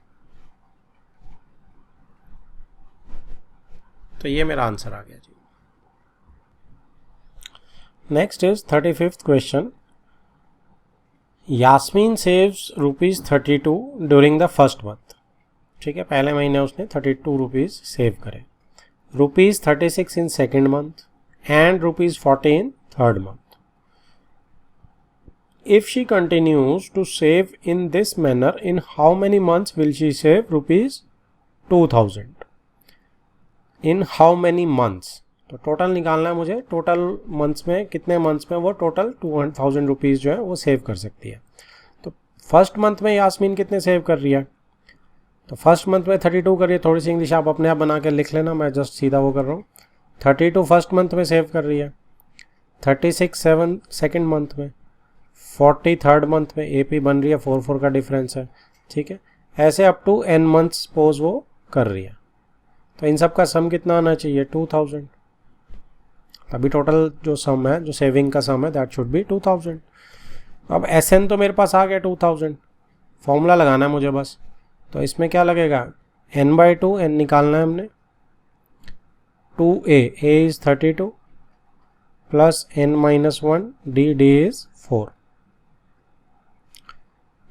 तो ये मेरा आंसर आ गया जी. Next is 35th question. Yasmeen saves ₹32 during the first month. ठीक है, पहले महीने उसने ₹32 सेव करे. ₹36 in second month and ₹40 in third month. If she continues to save in this manner, in how many months will she save ₹2000? In how many months? तो total निकालना है मुझे. टोटल मंथ्स में कितने मंथ्स में वो total ₹2000 जो है वो सेव कर सकती है. तो फर्स्ट मंथ में यास्मीन कितने सेव कर रही है? तो फर्स्ट मंथ में 32 करिए. थोड़ी सी इंग्लिश आप अपने आप बना के लिख लेना, मैं जस्ट सीधा वो कर रहा हूँ. 32 फर्स्ट मंथ में सेव कर रही है, 36 सेकेंड मंथ में, 40 थर्ड मंथ में. AP बन रही है, 4 का डिफरेंस है. ठीक है, ऐसे up to n months suppose वो कर रही है. तो इन सब का सम कितना आना चाहिए? 2000. अभी टोटल जो सम है, जो सेविंग का सम है, दैट शुड बी 2000. अब SN तो मेरे पास आ गया 2000. फॉर्मूला लगाना है मुझे बस. तो इसमें क्या लगेगा? n/2 n निकालना है हमने. 2a, a is 32 plus n minus 1 d, d is 4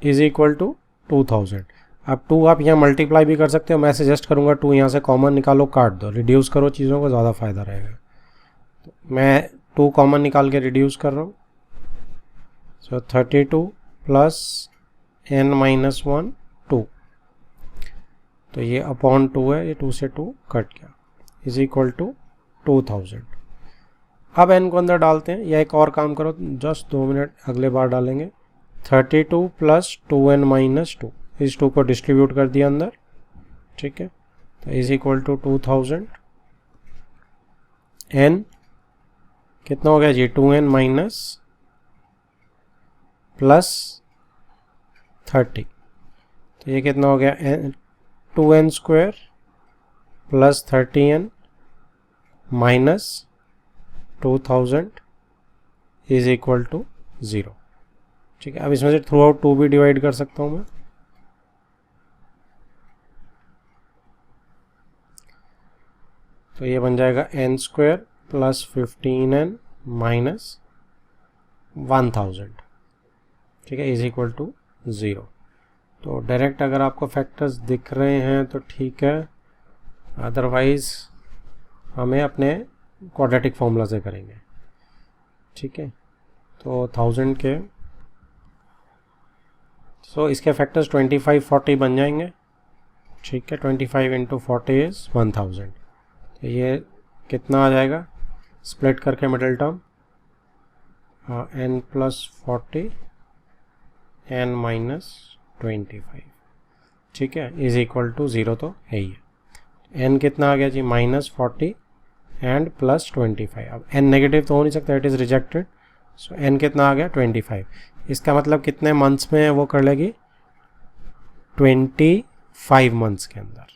is equal to 2000। अब 2 आप यहाँ मल्टीप्लाई भी कर सकते हो, मैं सजेस्ट करूँगा 2 यहाँ से कॉमन निकालो, काट दो, रिड्यूस करो चीज़ों को, ज़्यादा फायदा रहेगा। तो मैं 2 कॉमन निकाल के रिड्यूस कर रहा हूँ। सो 32 प्लस n माइनस 1 2, तो ये अपॉन 2 है, ये 2 से 2 कट गया, इज इक्वल टू 2000। अब n को अंदर डालते हैं, या एक और काम करो, जस्ट 2 मिनट अगले बार डालेंगे। 32 प्लस 2n माइनस 2, इस 2 को डिस्ट्रीब्यूट कर दिया अंदर, ठीक है, तो इज इक्वल टू 2000। n कितना हो गया जी, 2n माइनस प्लस 30, तो ये कितना हो गया, 2n square plus 30n minus 2000 is equal to 0। ठीक है, अब इसमें से थ्रू आउट 2 भी डिवाइड कर सकता हूँ मैं। तो ये बन जाएगा n square plus 15n minus 1000, ठीक है, इज इक्वल टू 0। तो डायरेक्ट अगर आपको फैक्टर्स दिख रहे हैं तो ठीक है, अदरवाइज हमें अपने क्वाड्रेटिक फॉर्मूला से करेंगे। ठीक है, तो 1000 के इसके फैक्टर्स 25 40 बन जाएंगे। ठीक है, 25 इंटू 40 इज 1000। तो ये कितना आ जाएगा, स्प्लिट करके middle term n plus 40 n minus 25, ठीक है, इज इक्वल टू 0, तो है ही है। n कितना आ गया जी, माइनस 40 एंड प्लस 25। अब n नेगेटिव तो हो नहीं सकता, it is rejected. So n कितना आ गया, 25। इसका मतलब कितने मंथ्स में वो कर लेगी, 25 मंथ्स के अंदर।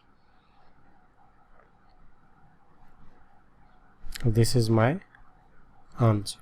This is my answer.